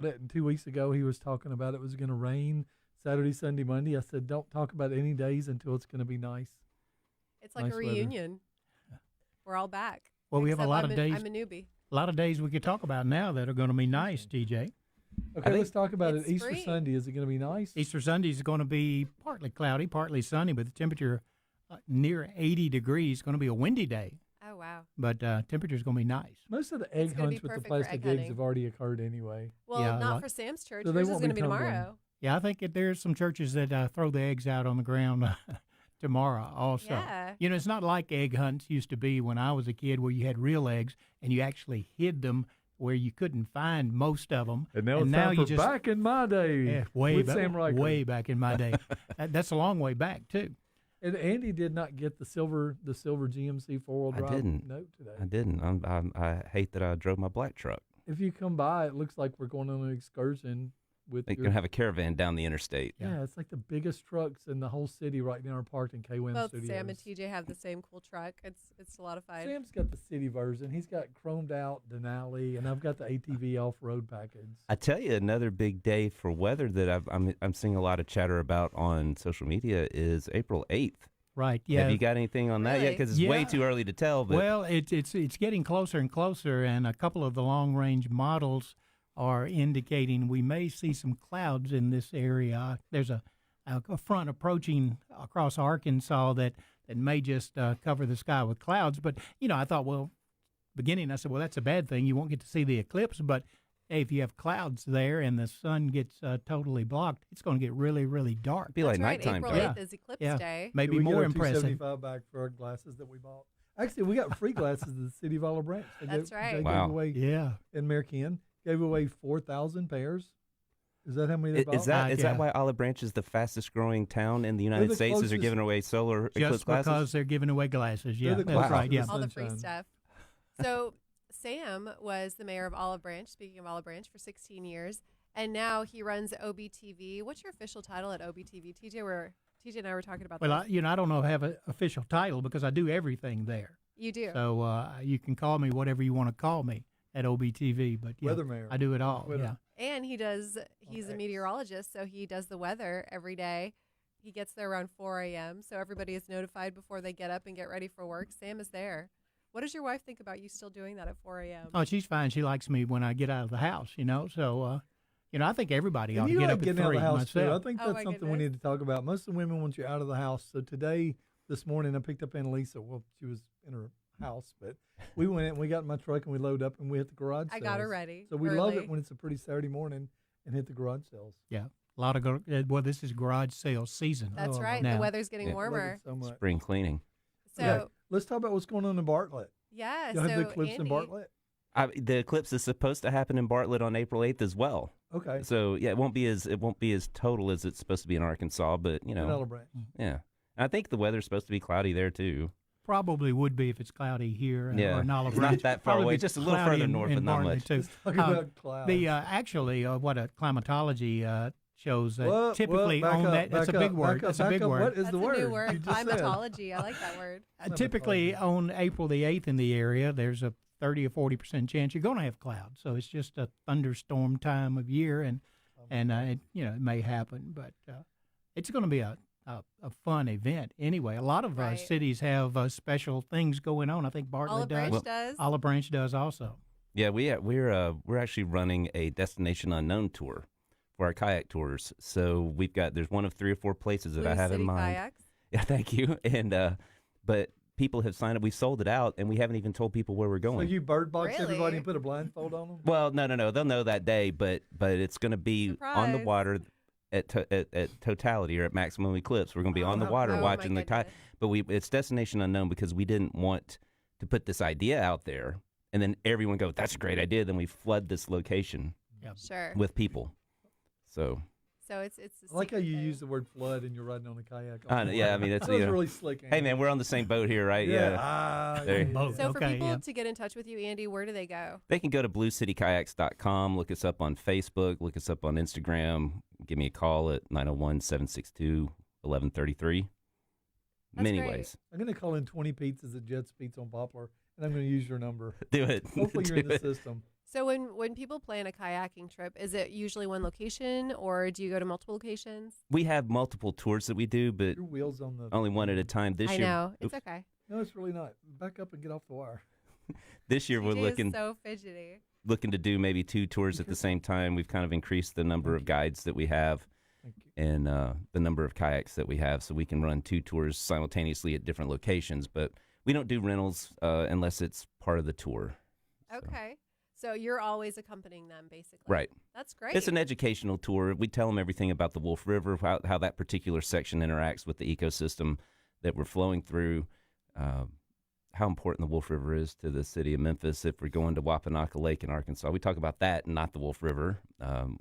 And 2 weeks ago, he was talking about it was going to rain Saturday, Sunday, Monday. I said, don't talk about any days until it's going to be nice. It's like Nice a weather. reunion. We're all back. Well, we have a Except lot of days. I'm a newbie. A lot of days we could talk about now that are going to be nice, TJ. Okay, let's talk about it. it's Easter spring. Sunday, is it going to be nice? Easter Sunday is going to be partly cloudy, partly sunny, but the temperature near 80 degrees. It's going to be a windy day, Oh, wow. but temperature is going to be nice. Most of the It's egg gonna be hunts with the perfect for plastic egg eggs hunting. have already occurred anyway. Well, Yeah, not like- for Sam's church. So they Yours is won't going to be be tumbling. tomorrow. Yeah, I think there's some churches that throw the eggs out on the ground tomorrow also. Yeah. You know, it's not like egg hunts used to be when I was a kid where you had real eggs and you actually hid them where you couldn't find most of them. And now it's time you for back in my day. Yeah, way with back, Sam Rikard. way back in my day. That's a long way back too. And Andy did not get the silver GMC 4-wheel I drive didn't. note today. I didn't. I hate that I drove my black truck. If you come by, it looks like we're going on an excursion with They're your, going to have a caravan down the interstate. yeah, it's like the biggest trucks in the whole city right now are parked in KWAM Both Studios. Sam and TJ have the same cool truck. It's a lot of fun. Sam's got the city version. He's got chromed out Denali, and I've got the ATV off-road package. I tell you, another big day for weather that I'm seeing a lot of chatter about on social media is April 8th. Right. Yeah. Have you got anything on that yet? Really? Because it's way too early to tell. But Well, it's getting closer and closer, and a couple of the long range models are indicating we may see some clouds in this area. There's a front approaching across Arkansas that may just cover the sky with clouds. But I thought, well, beginning I said, well, that's a bad thing. You won't get to see the eclipse, but hey, if you have clouds there and the sun gets totally blocked, it's going to get really, really dark. be like That's right. nighttime. April dark. 8th is Eclipse Yeah. Day. Maybe Did we get more our impressive. $275 back for our glasses that we bought. Actually, we got free glasses at the city of Olive Branch. That's right. They Wow. gave away Yeah. in Marican. Gave away 4,000 pairs. Is that how many they bought? Is that Yeah. why Olive Branch is the fastest growing town in the They're United the States? Is they're closest- giving away solar eclipse Just glasses? because they're giving away glasses. Yeah, the that's closest right. to Yeah. the All the free sunshine. stuff. So Sam was the mayor of Olive Branch, speaking of Olive Branch, for 16 years. And now he runs OBTV. What's your official title at OBTV? TJ and I were talking about Well, this. I don't know if I have an official title because I do everything there. You do. So you can call me whatever you want to call me at OBTV. But yeah, Weather mayor. I do it all. Twitter. Yeah. And he's a meteorologist, so he does the weather every day. He gets there around 4 a.m., so everybody is notified before they get up and get ready for work. Sam is there. What does your wife think about you still doing that at 4 a.m.? Oh, she's fine. She likes me when I get out of the house, So, I think everybody ought And to you get like up at getting out of 3 the house too. I myself. think Oh, that's my something we goodness. need to talk about. Most of the women want you out of the house. So this morning, I picked up Annalisa. Well, she was in her house, but we went in and we got in my truck and we loaded up and we hit the garage I got her sales. ready. So we love early. it when it's a pretty Saturday morning and hit the garage sales. Yeah. A lot of, this is garage sales season. That's Oh, right. now. The weather's getting Yeah. Love it warmer. so much. Spring cleaning. So, Okay, let's talk about what's going on in Bartlett. yeah. Y'all so have the eclipse in Andy, Bartlett? The eclipse is supposed to happen in Bartlett on April 8th as well. Okay. So yeah, it won't be as total as it's supposed to be in Arkansas, but In Olive Branch. yeah. And I think the weather's supposed to be cloudy there too. Probably would be if it's cloudy here Yeah. or in Olive It's not Branch. that far Probably away, be just a little cloudy further in- north, in but not Bartlett, much. too. Let's talk about clouds. Actually, what a climatology shows that Whoa, typically back on up, that. That's a back big up, word. back up, That's a back big up. word. What is That's the a word? new word. You just said? Climatology. I like that word. Typically on April the 8th in the area, there's a 30 or 40% chance you're going to have clouds. So it's just a thunderstorm time of year, and it may happen, but it's going to be a fun event anyway. A lot of Right. cities have special things going on. I think Bartlett Olive does. Branch does. Olive Branch does also. Yeah, we're actually running a Destination Unknown tour for our kayak tours. So there's one of 3 or 4 places that Blue I have City in mind. Kayaks. Yeah, thank you. And but people have signed up. We sold it out, and we haven't even told people where we're So going. you bird box Really? everybody and put a blindfold on them? Well, no. They'll know that day, but it's going to be on the Surprise. water at totality or at maximum eclipse. We're going to be on the Oh, water my watching the kayak. goodness. But it's Destination Unknown because we didn't want to put this idea out there and then everyone go, "That's a great idea." Then we flood this location Sure. with people. So So it's. I like how you use the word flood and you're riding on a kayak. I know, yeah, I mean, that it's, was you know, really slick. hey man, we're on the same boat here, right? Yeah. There. Both. So for Okay, people yeah. to get in touch with you, Andy, where do they go? They can go to bluecitykayaks.com, look us up on Facebook, look us up on Instagram, give me a call at 901-762-1133. That's Many great. ways. I'm going to call in 20 pizzas at Jet's Pizza on Poplar, and I'm going to use your number. Do it. Hopefully you're in Do the it. system. So when people plan a kayaking trip, is it usually one location or do you go to multiple locations? We have multiple tours that we do, but Your wheels on the. only one at a time. This I year, know. It's okay. No, it's really not. Back up and get off the wire. this year we're TJ looking is so fidgety. looking to do maybe 2 tours at the same time. We've kind of increased the number of guides that we have Thank you. and the number of kayaks that we have, so we can run 2 tours simultaneously at different locations. But we don't do rentals unless it's part of the tour. So. Okay. So you're always accompanying them, basically. Right. That's great. It's an educational tour. We tell them everything about the Wolf River, how that particular section interacts with the ecosystem that we're flowing through, how important the Wolf River is to the city of Memphis. If we're going to Wapanaka Lake in Arkansas, we talk about that and not the Wolf River.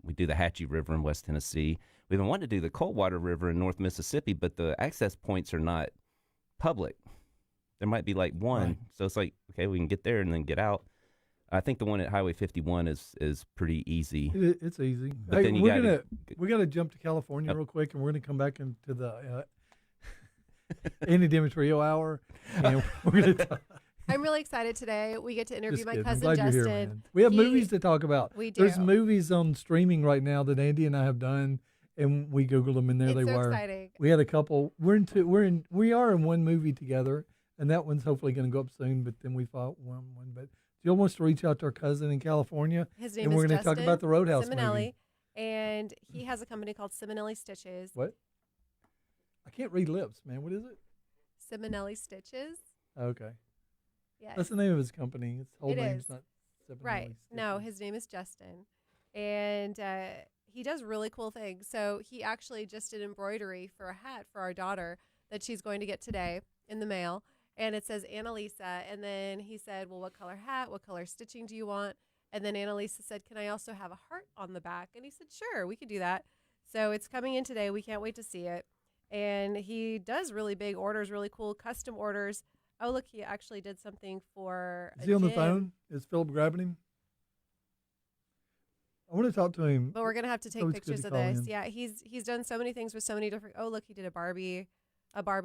We do the Hatchie River in West Tennessee. We've been wanting to do the Coldwater River in North Mississippi, but the access points are not public. There might be like one. Right. So it's like, okay, we can get there and then get out. I think the one at Highway 51 is pretty easy. It's easy. But then you we gotta jump to California real quick, and we're gonna come back into the Ande Demetrio hour, and we're gonna talk. I'm really excited today. We get to interview Just my kidding. I'm cousin glad Justin. you're here, man. We have He- movies to talk about. We do. There's movies on streaming right now that Andy and I have done, and we Googled them, and there It's they so were. exciting. We had a couple. We are in one movie together, and that one's hopefully going to go up soon. But then we fought one. But Jill wants to reach out to our cousin in California, His name and is we're going to talk Justin about the Roadhouse Simonelli, movie. and he has a company called SimonelliStitches. What? I can't read lips, man. What is it? SimonelliStitches. Okay, Yes. that's the name of his company. His whole It name's is. not. Simonelli Right. No, Stitches. his name is Justin. And he does really cool things. So he actually just did embroidery for a hat for our daughter that she's going to get today in the mail. And it says Annalisa. And then he said, well, what color hat? What color stitching do you want? And then Annalisa said, can I also have a heart on the back? And he said, sure, we could do that. So it's coming in today. We can't wait to see it. And he does really big orders, really cool custom orders. Oh, look, he actually did something for Is a he on the gym. phone? Is Philip grabbing him? I want to talk to him. But we're gonna have to take Always good pictures to of call this. in. Yeah, he's done so many things with so many different. Oh, look, he did a Barbie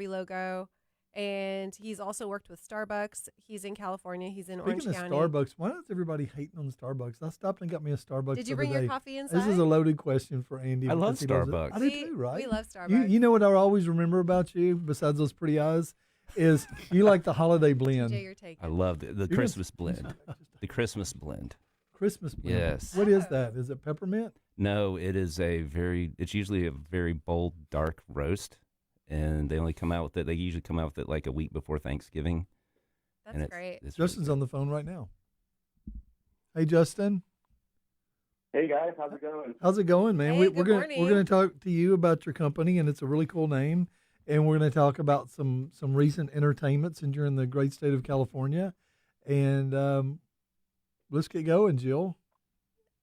logo, and he's also worked with Starbucks. He's in California. He's in Speaking Orange of County. Starbucks, why is everybody hating on Starbucks? I stopped and got me a Starbucks. Did the you other bring your day. coffee inside? This is a loaded question for Andy. I love because he loves it. Starbucks. I do too, right? We love Starbucks. You know what I always remember about you, besides those pretty eyes, is you like the holiday blend. TJ, you're taking. I love the You're Christmas gonna- blend. The Christmas blend. Christmas blend. Yes. What is that? Is it peppermint? No, it's usually a very bold, dark roast. And they only come out with it, they usually come out with it like a week before Thanksgiving. That's and great. It's really Justin's good. on the phone right now. Hey, Justin. Hey guys, how's it going? How's it going, man? Hey, we're good gonna morning. we're gonna talk to you about your company, and it's a really cool name. And we're gonna talk about some recent entertainments, and you're in the great state of California. And let's get going, Jill.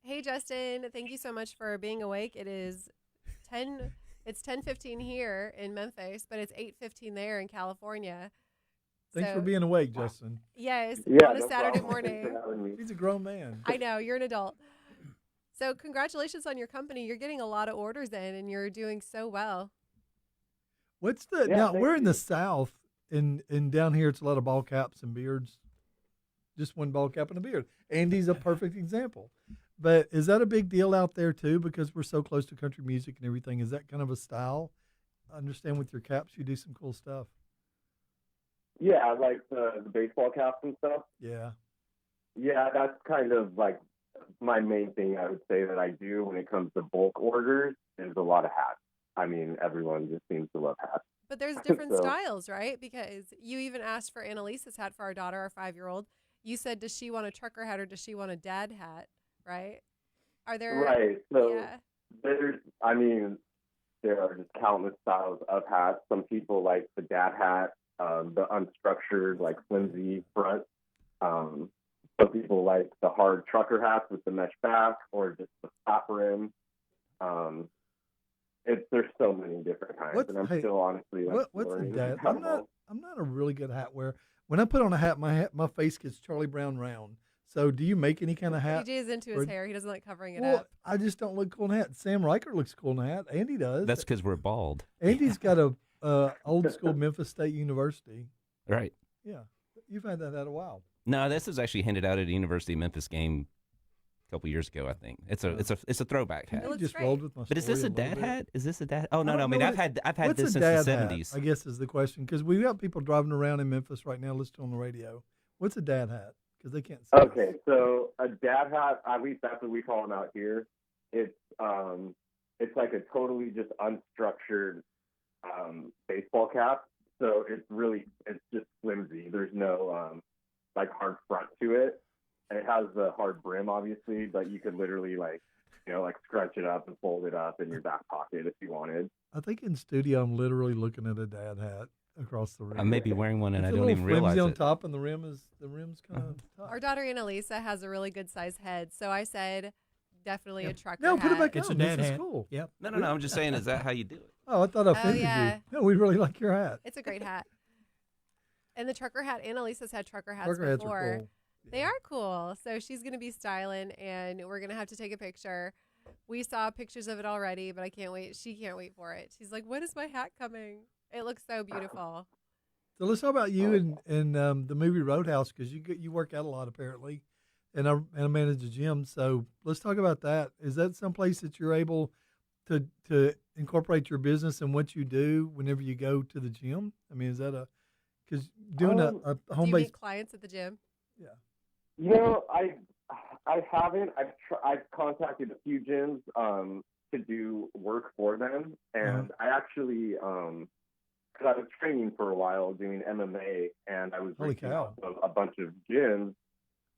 Hey, Justin. Thank you so much for being awake. It is 10. It's 10:15 here in Memphis, but it's 8:15 there in California. Thanks for So- being awake, Justin. Yes, Yeah, on a no Saturday problem. Thanks morning. for having me. He's a grown man. I know, you're an adult. So congratulations on your company. You're getting a lot of orders in and you're doing so well. What's the Yeah, now? thank We're in the you. South, and down here it's a lot of ball caps and beards. Just one ball cap and a beard. Andy's a perfect example. But is that a big deal out there too? Because we're so close to country music and everything. Is that kind of a style? I understand with your caps, you do some cool stuff. Yeah, like the baseball caps and stuff. Yeah. Yeah, that's kind of like my main thing I would say that I do when it comes to bulk orders is a lot of hats. I mean, everyone just seems to love hats. But there's different So- styles, right? Because you even asked for Annalisa's hat for our daughter, our 5-year-old. You said, does she want a trucker hat or does she want a dad hat, right? Are there... Right. So Yeah. there are just countless styles of hats. Some people like the dad hat, the unstructured, like flimsy front. Some people like the hard trucker hats with the mesh back or just the top rim. There's so many different kinds, What's- and I'm hey, still honestly like, What's the learning dad? how I'm to not a really good hat wearer. When I put on a hat, my face gets Charlie Brown round. So do you make any kind of hat? DJ is into Or- his hair. He doesn't like covering it Well, up. I just don't look cool in a hat. Sam Riker looks cool in a hat. Andy does. That's because we're bald. Andy's got a old school Memphis State University. Right. Yeah, you've had that a while. No, this was actually handed out at a University of Memphis game couple years ago. I think it's a throwback hat. It looks just great. rolled with my But is this story a little dad bit. hat? Is this a dad? Oh I no, don't no. I mean, know I've had What's this a since the dad hat, '70s. I guess is the question, because we got people driving around in Memphis right now listening on the radio. What's a dad hat? Because they can't see Okay, us. so a dad hat, at least that's what we call them out here. It's like a totally just unstructured baseball cap. So it's just flimsy. There's no like hard front to it. And it has the hard brim, obviously, but you could literally like scrunch it up and fold it up in your back pocket if you wanted. I think in studio I'm literally looking at a dad hat across the rim. I may be wearing one and It's I a don't little even realize flimsy on it. top, and the rim's kind of tough. Our daughter Annalisa has a really good size head, so I said definitely a trucker No, put it hat. back It's on. a dad This is hat. cool. Yep. No. I'm just saying, is that how you do it? Oh, I thought I offended yeah. you. No, we really like your hat. It's a great hat. And the trucker hat, Annalisa's had trucker hats Trucker hats before. are cool. They are cool. So she's going to be styling, and we're going to have to take a picture. We saw pictures of it already, but I can't wait. She can't wait for it. She's like, when is my hat coming? It looks so beautiful. So let's talk about you and the movie Roadhouse, because you work out a lot apparently, and I manage a gym. So let's talk about that. Is that someplace that you're able to incorporate your business and what you do whenever you go to the gym? I mean, is that because doing a Do home you based? meet clients at the gym? You know, I haven't. I've contacted a few gyms to do work for them, and I actually because I was training for a while doing MMA, and I was Holy reaching cow. out to a bunch of gyms,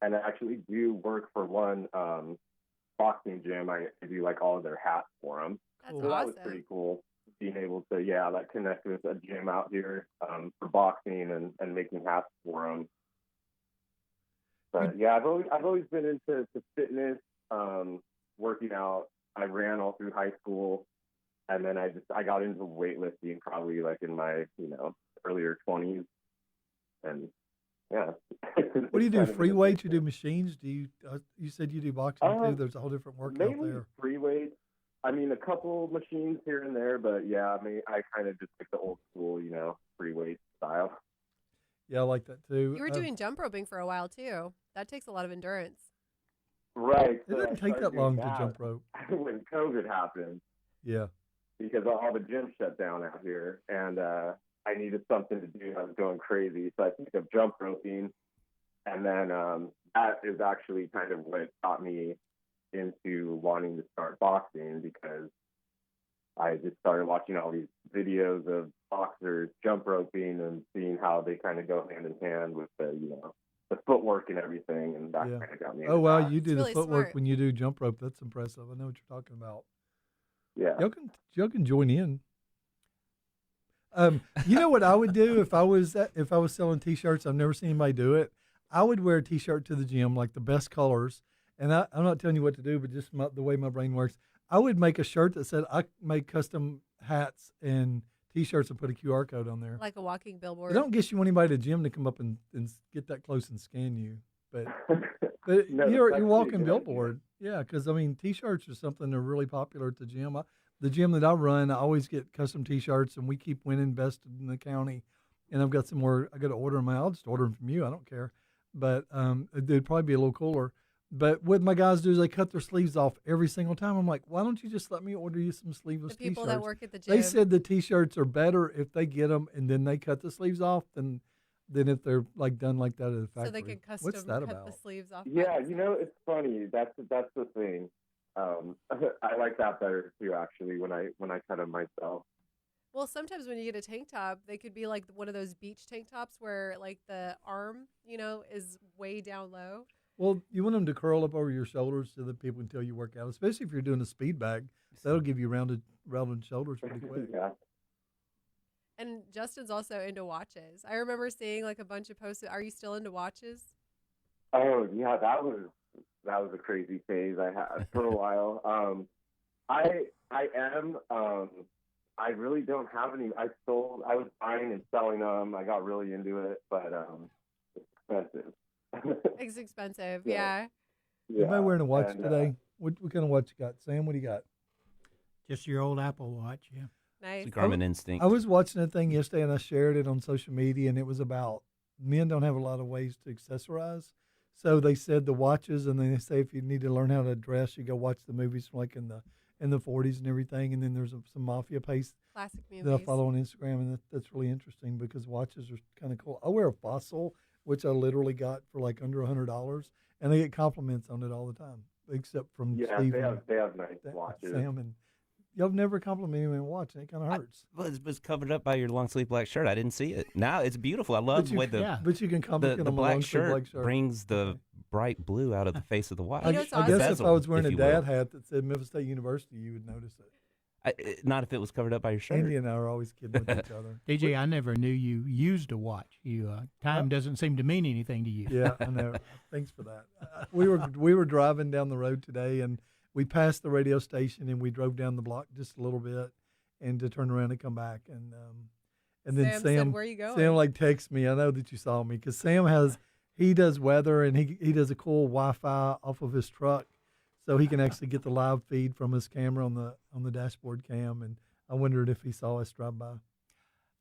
and I actually do work for one boxing gym. I do like all of their hats for them. That's Cool. So that awesome. was pretty cool, being able to like connect with a gym out here for boxing and making hats for them. But yeah, I've always been into fitness, working out. I ran all through high school, and then I got into weightlifting probably like in my earlier 20s, and yeah. What do you do? Kind of Free an weights? You do addiction. machines? Do you? You said you do boxing too. There's a whole different workout Mainly there. free weights. I mean, a couple machines here and there, but yeah, I mean, I kind of just like the old school, free weight style. Yeah, I like that too. You were doing jump roping for a while, too. That takes a lot of endurance. Right. It so I doesn't take started that long doing to jump rope. when COVID happened, Yeah. because all the gyms shut down out here, and I needed something to do. I was going crazy, so I picked up jump roping, and then that is actually kind of what got me into wanting to start boxing, because I just started watching all these videos of boxers jump roping and seeing how they kind of go hand in hand with the footwork and everything, and that Yeah. kind of got me. Oh into wow, that. you do It's the really footwork smart. when you do jump rope. That's impressive. I know what you're talking about. Yeah. Y'all can join in. You know what I would do if I was selling T-shirts? I've never seen anybody do it. I would wear a T-shirt to the gym, like the best colors. And I'm not telling you what to do, but just the way my brain works. I would make a shirt that said I make custom hats and T-shirts and put a QR code on there. Like a walking I billboard. don't guess you want anybody at the gym to come up and get that close and scan you, but No, you're that's actually a walking good idea. billboard. Yeah, because I mean, T-shirts are something that are really popular at the gym. The gym that I run, I always get custom T-shirts, and we keep winning best in the county. And I've got some more. I got to order them. I'll just order them from you. I don't care. But it'd probably be a little cooler. But what my guys do is they cut their sleeves off every single time. I'm like, why don't you just let me order you some sleeveless The people T-shirts? that work at the gym. They said the T-shirts are better if they get them and then they cut the sleeves off than if they're like done like that at a factory. so they can custom What's that cut about? the sleeves off. Yeah, buttons. it's funny. That's the thing. I like that better too, actually, when I cut them myself. Well, sometimes when you get a tank top, they could be like one of those beach tank tops where like the arm, is way down low. Well, you want them to curl up over your shoulders so that people can tell you work out, especially if you're doing a speed bag. That'll give you rounded shoulders pretty quick. Yeah. And Justin's also into watches. I remember seeing like a bunch of posts. Are you still into watches? Oh yeah, that was a crazy phase I had for a while. I am. I really don't have any. I was buying and selling them. I got really into it, but it's expensive. It's expensive. Yeah. Yeah. Am I wearing a watch and, today? What kind of watch you got, Sam? What do you got? Just your old Apple Watch, yeah. Nice. It's a Garmin Instinct. I was watching a thing yesterday and I shared it on social media, and it was about men don't have a lot of ways to accessorize. So they said the watches, and then they say if you need to learn how to dress, you go watch the movies from like in the 40s and everything. And then there's some mafia paste Classic movies. that I follow on Instagram, and that's really interesting because watches are kind of cool. I wear a Fossil, which I literally got for like under $100, and I get compliments on it all the time, except from Yeah, Steve they have nice watches. Sam, and y'all never compliment me on watching. It kind of hurts. Well, it's covered up by your long sleeve black shirt. I didn't see it. Now it's beautiful. I love the way But you can compliment the on my black long-sleeve shirt black shirt. brings the bright blue out of the face of the watch. You know what's I guess awesome? if I was wearing If a you will. dad hat that said Memphis State University, you would notice it. Not if it was covered up by your shirt. Andy and I are always kidding with each other. DJ, I never knew you used a watch. Time doesn't seem to mean anything to you. Yeah, I know. Thanks for that. We were driving down the road today, and we passed the radio station, and we drove down the block just a little bit, and to turn around and come back, and then Sam Sam said, "Where you going?" Sam like texts me. I know that you saw me because Sam he does weather, and he does a cool Wi-Fi off of his truck, so he can actually get the live feed from his camera on the dashboard cam. And I wondered if he saw us drive by.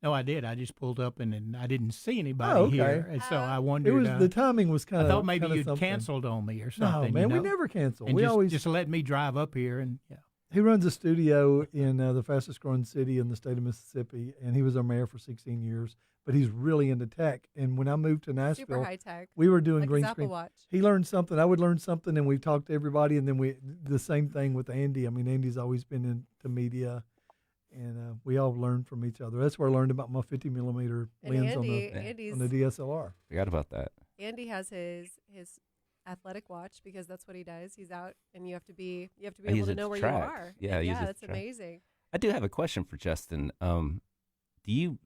No, I did. I just pulled up and I didn't see anybody Oh, okay. here, and so I wondered. It was the timing was kind I of. thought maybe you'd something. canceled on me or No, something. man, you know? we never cancel. And We always just let me drive up here, and yeah. He runs a studio in the fastest growing city in the state of Mississippi, and he was our mayor for 16 years. But he's really into tech. And when I moved to Super Nashville, high tech. we were doing Like green his Apple screen. Watch. He learned something. I would learn something, and we talked to everybody. And then the same thing with Andy. I mean, Andy's always been into media, and we all learned from each other. That's where I learned about my 50 millimeter And lens Andy's on the DSLR. Forgot about that. Andy has his athletic watch because that's what he does. He's out, and you have to be He's able to at know the where track. you are. Yeah, And he's at the that's track. amazing. I do have a question for Justin. Do you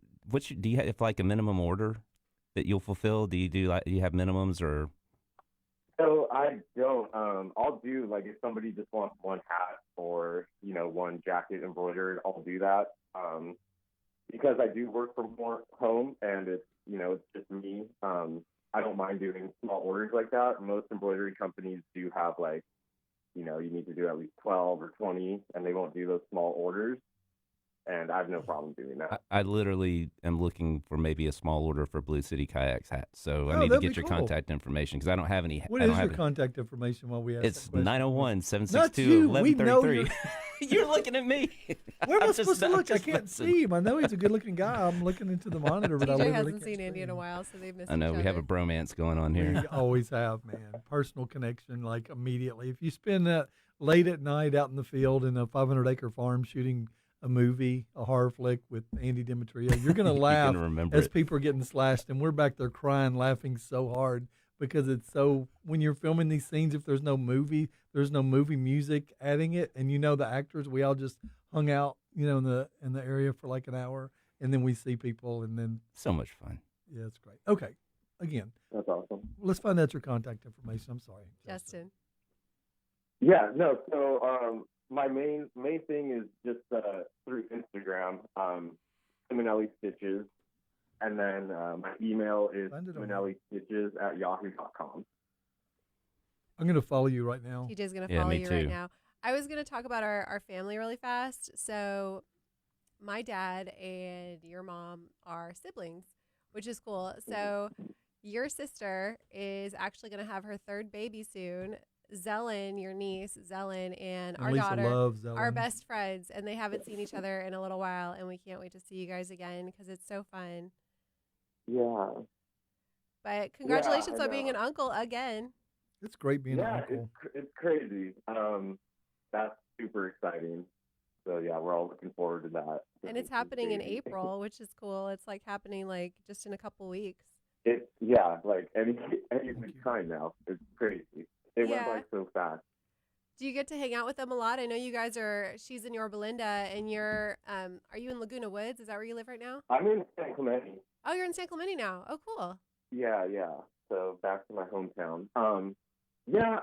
have like a minimum order that you'll fulfill? Do you have minimums or? So I don't. I'll do like if somebody just wants one hat or one jacket embroidered, I'll do that. Because I do work from home and it's just me. I don't mind doing small orders like that. Most embroidery companies do have like, you need to do at least 12 or 20, and they won't do those small orders. And I have no problem doing that. I literally am looking for maybe a small order for Blue City Kayaks hats. So I need to that'd get be your cool. contact information because I don't have any. What I is don't your have contact information while we ask It's that question? 901-762-1133. You're looking at me. Where am I I'm supposed to I'm look? I just can't messing. see him. I know he's a good-looking guy. I'm looking into the monitor, but I TJ literally hasn't can't seen see Andy in a him. while, so they've missed I know each we have a other. bromance going on We here. always have, man. Personal connection, like immediately. If you spend that late at night out in the field in a 500-acre farm shooting a movie, a horror flick with Ande Demetrio, you're going to laugh You're gonna remember as it. people are getting slashed, and we're back there crying, laughing so hard because it's so. When you're filming these scenes, if there's no movie music adding it, and the actors, we all just hung out, in the area for like an hour, and then we see people, and then So much fun. yeah, it's great. Okay, again, That's awesome. let's find out your contact information. I'm sorry, Justin. Yeah, no. So my main thing is just through Instagram, SimonelliStitches, and then my email is Find it on SimonelliStitches@yahoo.com. I'm going to follow you right now. TJ's going to Yeah, follow me you right too. now. I was going to talk about our family really fast. So my dad and your mom are siblings, which is cool. So your sister is actually going to have her third baby soon. Zellen, your niece, Zellen, and our Lisa daughter loves are Ellen. best friends, and they haven't seen each other in a little while, and we can't wait to see you guys again because it's so fun. Yeah. But congratulations I on being know. an uncle again. It's great being an Yeah, uncle. it's crazy. That's super exciting. So yeah, we're all looking forward to that. And it's happening in April, which is cool. It's like happening like just in a couple weeks. Like any time now. It's crazy. It went Yeah. by so fast. Do you get to hang out with them a lot? I know you guys she's in Yorba Belinda, and you're, are you in Laguna Woods? Is that where you live right now? I'm in San Clemente. Oh, you're in San Clemente now. Oh, cool. Yeah. So back to my hometown. Yeah,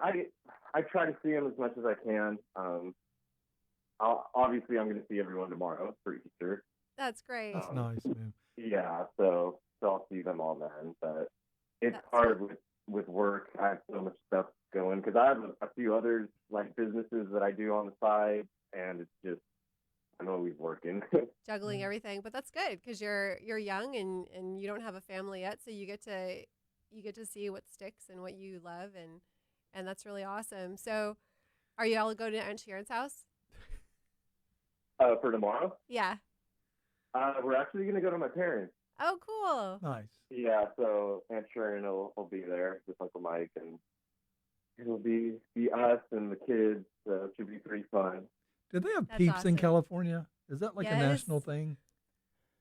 I try to see them as much as I can. Obviously, I'm going to see everyone tomorrow for Easter. That's great. That's nice, man. Yeah, so I'll see them all then. But it's That's hard with work. I have so much stuff going because I have a few other like businesses that I do on the side, and it's just I'm always working. Juggling everything, but that's good because you're young and you don't have a family yet, so you get to you get to see what sticks and what you love, and that's really awesome. So, are you all going to Aunt Sharon's house? For tomorrow? Yeah. We're actually going to go to my parents. Oh, cool. Nice. Yeah, so Aunt Sharon will be there with Uncle Mike, and it'll be us and the kids. So it should be pretty fun. Do they have That's peeps in awesome. California? Is that like a national Yes. thing?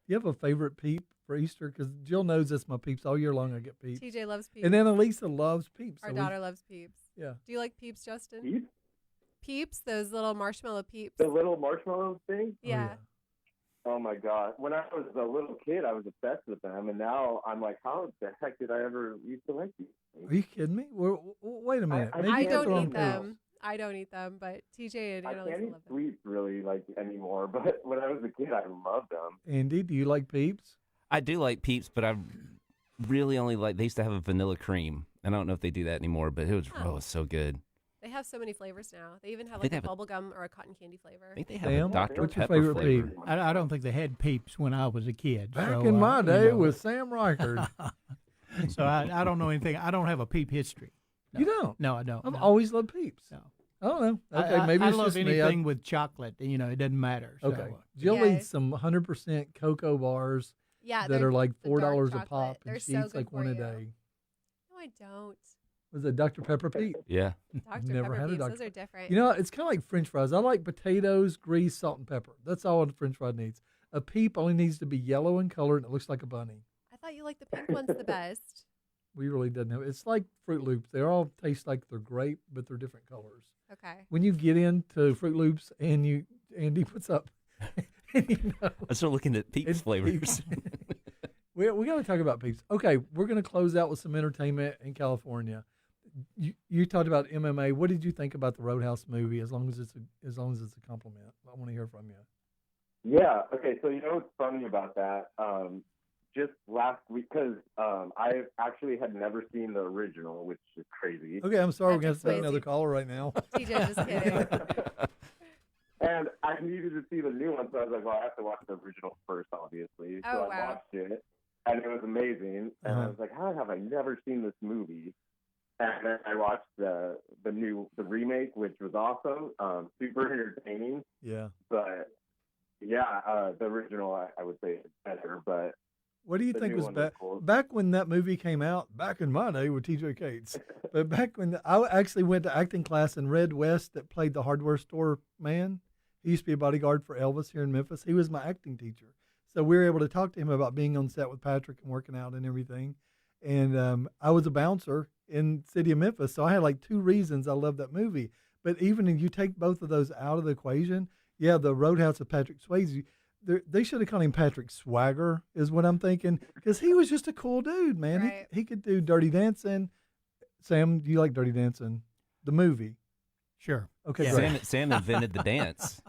Do you have a favorite peep for Easter? Because Jill knows that's my peeps. All year long I get peeps. TJ loves peeps. And then Elisa loves peeps. Our so daughter loves peeps. Yeah. Do you like peeps, Justin? Peeps? Peeps, those little marshmallow peeps. The little marshmallow thing? Yeah. Oh my God. When I was a little kid, I was obsessed with them. And now I'm like, how the heck did I ever used to like these things? Are you kidding me? Wait a minute. I Maybe I you have don't the eat wrong them. peeps. I don't eat them, but TJ and I Annalisa can't eat love them. sweets really like anymore. But when I was a kid, I loved them. Andy, do you like peeps? I do like Peeps, but I really only like. They used to have a vanilla cream. I don't know if they do that anymore, but it was so good. They have so many flavors now. They even have think like they a have bubble gum or a cotton candy flavor. I think they have Sam, a Dr. what's your Pepper favorite flavor. peep? I don't think they had peeps when I was a kid. Back so, in my you day know. with Sam Rikard. So I don't know anything. I don't have a peep history. No. You don't? No, I don't. I've no. always loved peeps. No. I don't know. Okay, I, maybe I it's love just anything me. with chocolate. You know, it doesn't matter. So, Okay. Jill Yeah. eats some 100% cocoa bars Yeah, that they're are like the dark $4 a chocolate. pop, They're and she so eats good like for one a you. day. No, I don't. Was it Dr. Pepper Pete? Yeah. Dr. Never Pepper had a peeps, Dr. those are different. You know, it's kind of like French fries. I like potatoes, grease, salt, and pepper. That's all a French fry needs. A peep only needs to be yellow in color, and it looks like a bunny. I thought you liked the pink ones the best. We really didn't know. It's like Fruit Loops. They all taste like they're grape, but they're different colors. Okay. When you get into Fruit Loops and Andy puts up, and you know, I'm still looking at Peeps it's flavors. Peeps. we got to talk about peeps. Okay, we're going to close out with some entertainment in California. You talked about MMA. What did you think about the Roadhouse movie? As long as it's a compliment, I want to hear from you. Yeah. Okay. So you know what's funny about that? Just last week, because I actually had never seen the original, which is crazy. Okay, I'm sorry. We're going to Patrick take another Swayze. caller right now. TJ, just kidding. And I needed to see the new one, so I was like, well, I have to watch the original first, obviously. Oh, So I wow. watched it, and it was amazing. And I was like, how have I never seen this movie? And then I watched the remake, which was awesome, super entertaining. Yeah. But yeah, the original I would say is better. But What do you the think new was one back cool. back when that movie came out? Back in my day with T.J. Cates, but back when I actually went to acting class, and Red West that played the hardware store man, he used to be a bodyguard for Elvis here in Memphis. He was my acting teacher, so we were able to talk to him about being on set with Patrick and working out and everything. And I was a bouncer in the city of Memphis, so I had like two reasons I love that movie. But even if you take both of those out of the equation, yeah, the Roadhouse of Patrick Swayze. They should have called him Patrick Swagger, is what I'm thinking, because he was just a cool dude, man. Right. He could do Dirty Dancing. Sam, do you like Dirty Dancing? The movie. Sure. Okay, Yeah. great. Sam invented the dance.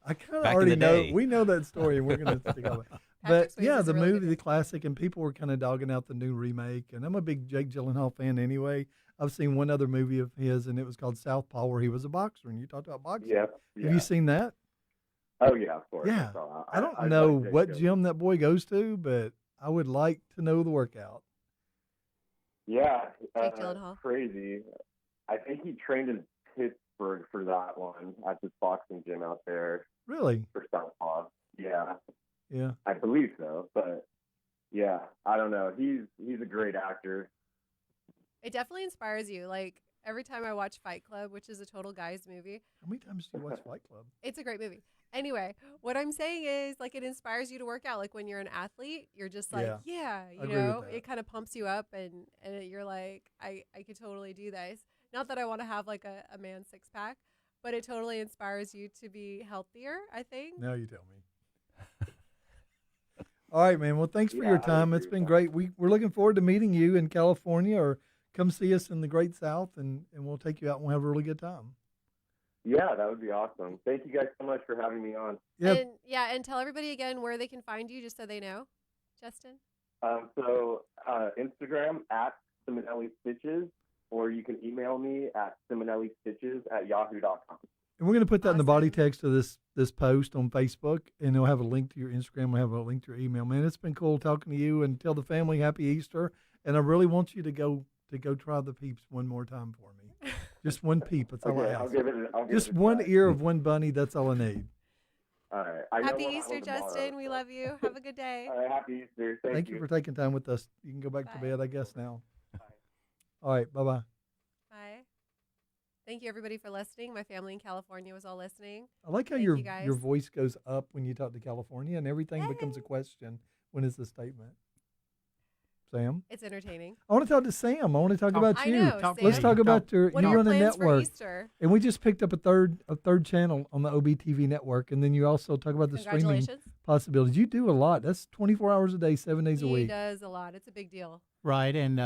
I kind of Back in already the know. day. We know that story, and we're going to stick on it. Patrick But yeah, Swayze's the a really movie, good the classic, and people were kind of dogging out the new remake. And I'm a big Jake Gyllenhaal fan anyway. I've seen one other movie of his, and it was called Southpaw, where he was a boxer. And you talked about boxing. yeah, Have you seen that? Oh yeah, of course. Yeah. So I don't I know like Jake what Gyllenhaal. gym that boy goes to, but I would like to know the workout. Yeah, Jake Gyllenhaal. crazy. I think he trained in Pittsburgh for that one at this boxing gym out there Really? for Southpaw. Yeah, Yeah. I believe so. But yeah, I don't know. He's a great actor. It definitely inspires you. Like every time I watch Fight Club, which is a total guys movie, How many times do you watch Fight Club? it's a great movie. Anyway, what I'm saying is like it inspires you to work out. Like when you're an athlete, you're just like, Yeah. you agree with know, that. it kind of pumps you up and you're like, I could totally do this. Not that I want to have like a man six pack, but it totally inspires you to be healthier, I think. Now you tell me. All right, man. Well, thanks for Yeah, your I would time. agree It's with been that. great. We're looking forward to meeting you in California, or come see us in the Great South, and we'll take you out and we'll have a really good time. Yeah, that would be awesome. Thank you guys so much for having me on. Yeah. And tell everybody again where they can find you just so they know. Justin? So Instagram at SimonelliStitches, or you can email me at SimonelliStitches@yahoo.com. And we're going to put that in the body Awesome. text of this post on Facebook, and it'll have a link to your Instagram. We'll have a link to your email. Man, it's been cool talking to you, and tell the family Happy Easter. and I really want you to go try the peeps one more time for me. Just one peep. That's all I Okay, ask. I'll give Just it a one try. ear of one bunny. That's all I need. All right. I know Happy what I Easter, will tomorrow, Justin. We so- love you. Have a good day. All right, happy Easter. Thank you for taking time with us. You can go back to Bye. bed, I guess, now. Bye. All right. Bye-bye. Bye. Thank you, everybody, for listening. My family in California was all listening. I like how Thank your you, guys. your voice goes up when you talk to California, and everything becomes a Hey. question when it's a statement. Sam, It's entertaining. I want to talk to Sam. I want to talk Talk- about I you. know. Talk- Sam. Let's talk about your What you are your run a plans for network, Easter? and we just picked up a third channel on the OBTV network, and then you also talk about the streaming Congratulations. possibilities. You do a lot. That's 24 hours a day, 7 days a He week. does a lot. It's a big deal. Right, and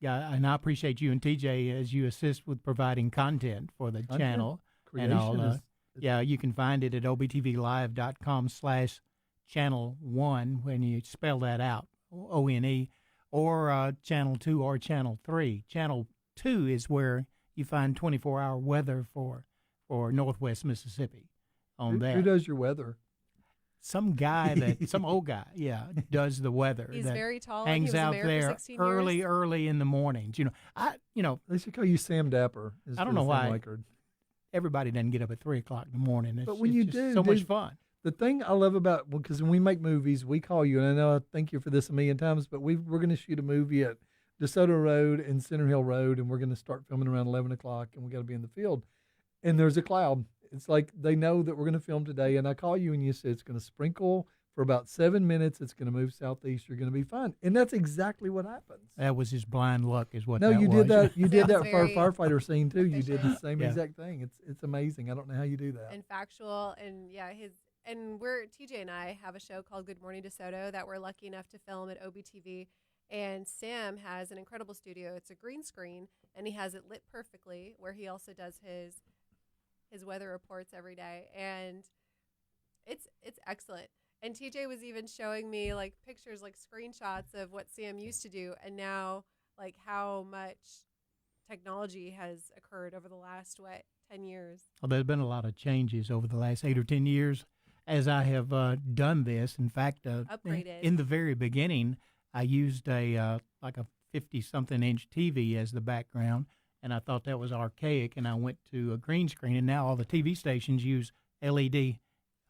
and I appreciate you and TJ as you assist with providing content for the Content channel. Creation and all, is Yeah, you can find it at obtvlive.com/channel1 when you spell that out, ONE, or channel 2 or channel 3. Channel 2 is where you find 24-hour weather for Northwest Mississippi. On that, who does your weather? some old guy, does the weather. He's that very tall. hangs and he was out a mayor there for 16 early, years. early in the mornings. They should call you Sam Dapper. I don't know why. Everybody doesn't get up at 3 o'clock in the morning. But when you just do, so much dude, fun. The thing I love about, because when we make movies, we call you, and I know I thank you for this a million times, but we're going to shoot a movie at DeSoto Road and Center Hill Road, and we're going to start filming around 11 o'clock, and we got to be in the field. And there's a cloud. It's like they know that we're going to film today, and I call you, and you say it's going to sprinkle for about 7 minutes. It's going to move southeast. You're going to be fine. And that's exactly what happens. That was his blind luck, is what. No, that you was. did that. You did Sam's that for a very firefighter scene too. You did the efficient. same Yeah. exact thing. It's amazing. I don't know how you do that. And factual, and we're TJ and I have a show called Good Morning DeSoto that we're lucky enough to film at OBTV, and Sam has an incredible studio. It's a green screen, and he has it lit perfectly, where he also does his weather reports every day, and it's excellent. And TJ was even showing me like pictures, like screenshots of what Sam used to do, and now like how much technology has occurred over the last 10 years. Well, there's been a lot of changes over the last 8 or 10 years as I have done this. In fact, Upgraded. in the very beginning, I used a 50-something inch TV as the background, and I thought that was archaic, and I went to a green screen, and now all the TV stations use LED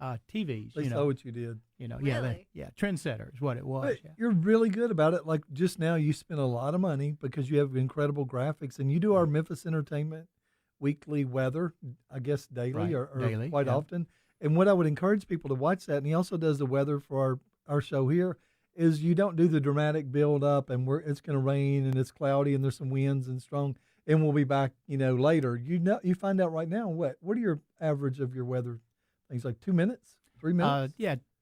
TVs. They saw what you did. Really? Trendsetter is what it was. But you're really good about it. Like just now, you spent a lot of money because you have incredible graphics, and you do our Memphis Entertainment Weekly weather, I guess daily Right, or daily, quite yeah. often. And what I would encourage people to watch that, and he also does the weather for our show here, is you don't do the dramatic build up and it's going to rain and it's cloudy and there's some winds and strong, and we'll be back, later. You find out right now what are your average of your weather things, like 2 minutes, 3 minutes?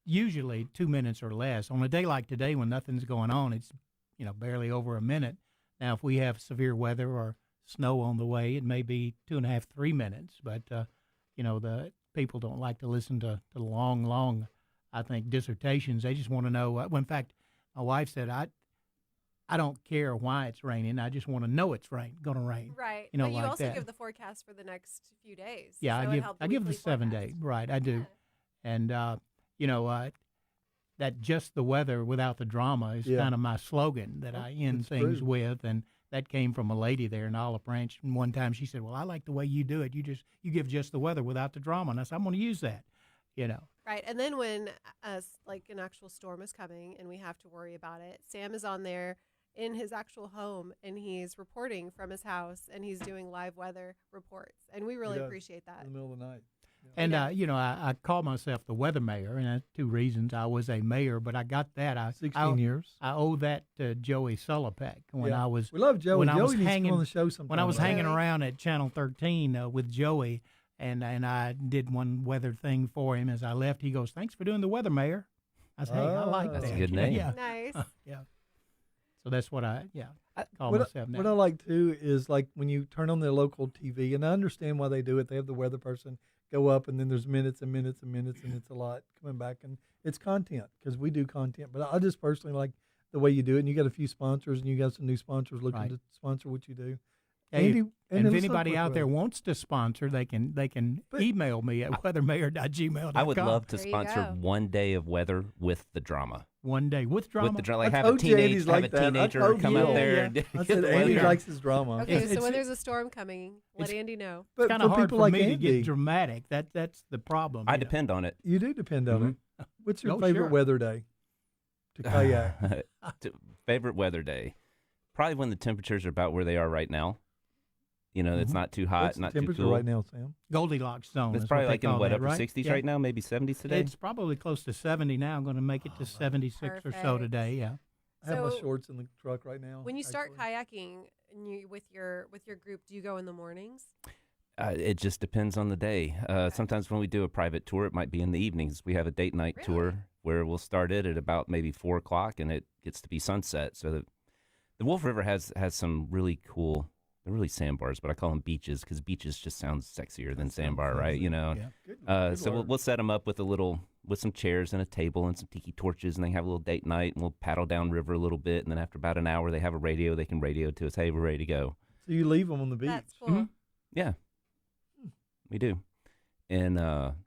Usually 2 minutes or less. On a day like today when nothing's going on, it's barely over a minute. Now, if we have severe weather or snow on the way, it may be 2.5, 3 minutes. But the people don't like to listen to long, I think, dissertations. They just want to know. In fact, my wife said, I don't care why it's raining. I just want to know it's going to rain. Right. But you like also that. give the forecast for the next few days. Yeah, so I give the 7 day. day. Right, I do. And that just the weather without the drama is Yeah. kind of my slogan that I end It's things true. with, and that came from a lady there in Olive Branch. And one time she said, "Well, I like the way you do it. You give just the weather without the drama." And I said, "I'm going to use that." Right. And then when an actual storm is coming and we have to worry about it, Sam is on there in his actual home and he's reporting from his house and he's doing live weather reports. And we really does. appreciate that. In the middle of the night. And Yeah. I call myself the weather mayor, and that's 2 reasons. I was a mayor, but I got that. 16 years. I owe that to Joey Sullipack when Yeah. I was We love Joey. when I Joey was needs to hanging- come on the show sometime. when I was Joey. hanging around at Channel 13 with Joey, and I did one weather thing for him. As I left, he goes, "Thanks for doing the weather, Mayor." I said, "Hey, I like That's that." a good name. Yeah, Nice. yeah. So that's what I call What myself now. I like too is like when you turn on the local TV, and I understand why they do it. They have the weather person go up, and then there's minutes and minutes and minutes, and it's a lot coming back, and it's content because we do content. But I just personally like the way you do it, and you got a few sponsors, and you got some new sponsors looking Right. to sponsor what you do. Hey, Andy, and if let's anybody talk out there about- wants to sponsor, they can But- email me at weathermayor.gmail.com. I would love to There you sponsor go. one day of weather with the drama. one day with drama. With the drama, like I have a told you Andy's teenager like that. I come told you. out there. Yeah. And I get said the Andy weather. likes his drama. Okay, so It's- when there's a storm coming, let Andy know. But kind for of hard people for like me to Andy, get dramatic. That's the problem. I you know. depend on it. you do depend on it. What's your Oh, favorite sure. weather day to kayak? Favorite weather day? Probably when the temperatures are about where they are right now. You know, it's Mhm. not too hot, What's the not too temperature cool. right now, Sam? Goldilocks zone. It's is probably what they like in call what, that, upper right? 60s Yeah. right now, maybe 70s today. It's probably close to 70 now. Going to make it to 76 or so Perfect. today. Yeah. I have my So, shorts in the truck right now. When you start actually. kayaking and you with your group, do you go in the mornings? It just depends on the day. Sometimes when we do a private tour, it might be in the evenings. We have a date night Really? tour where we'll start it at about maybe 4 o'clock, and it gets to be sunset. So the Wolf River has some really cool. They're really sandbars, but I call them beaches because beaches just sounds sexier than That sounds sandbar, right? fancy. You know. Yeah. Good So word. we'll set them up with with some chairs and a table and some tiki torches, and they have a little date night, and we'll paddle down river a little bit, and then after about an hour, they have a radio. They can radio to us, hey, we're ready to go. So you leave them on the beach. That's cool. Mhm. Yeah, we do, and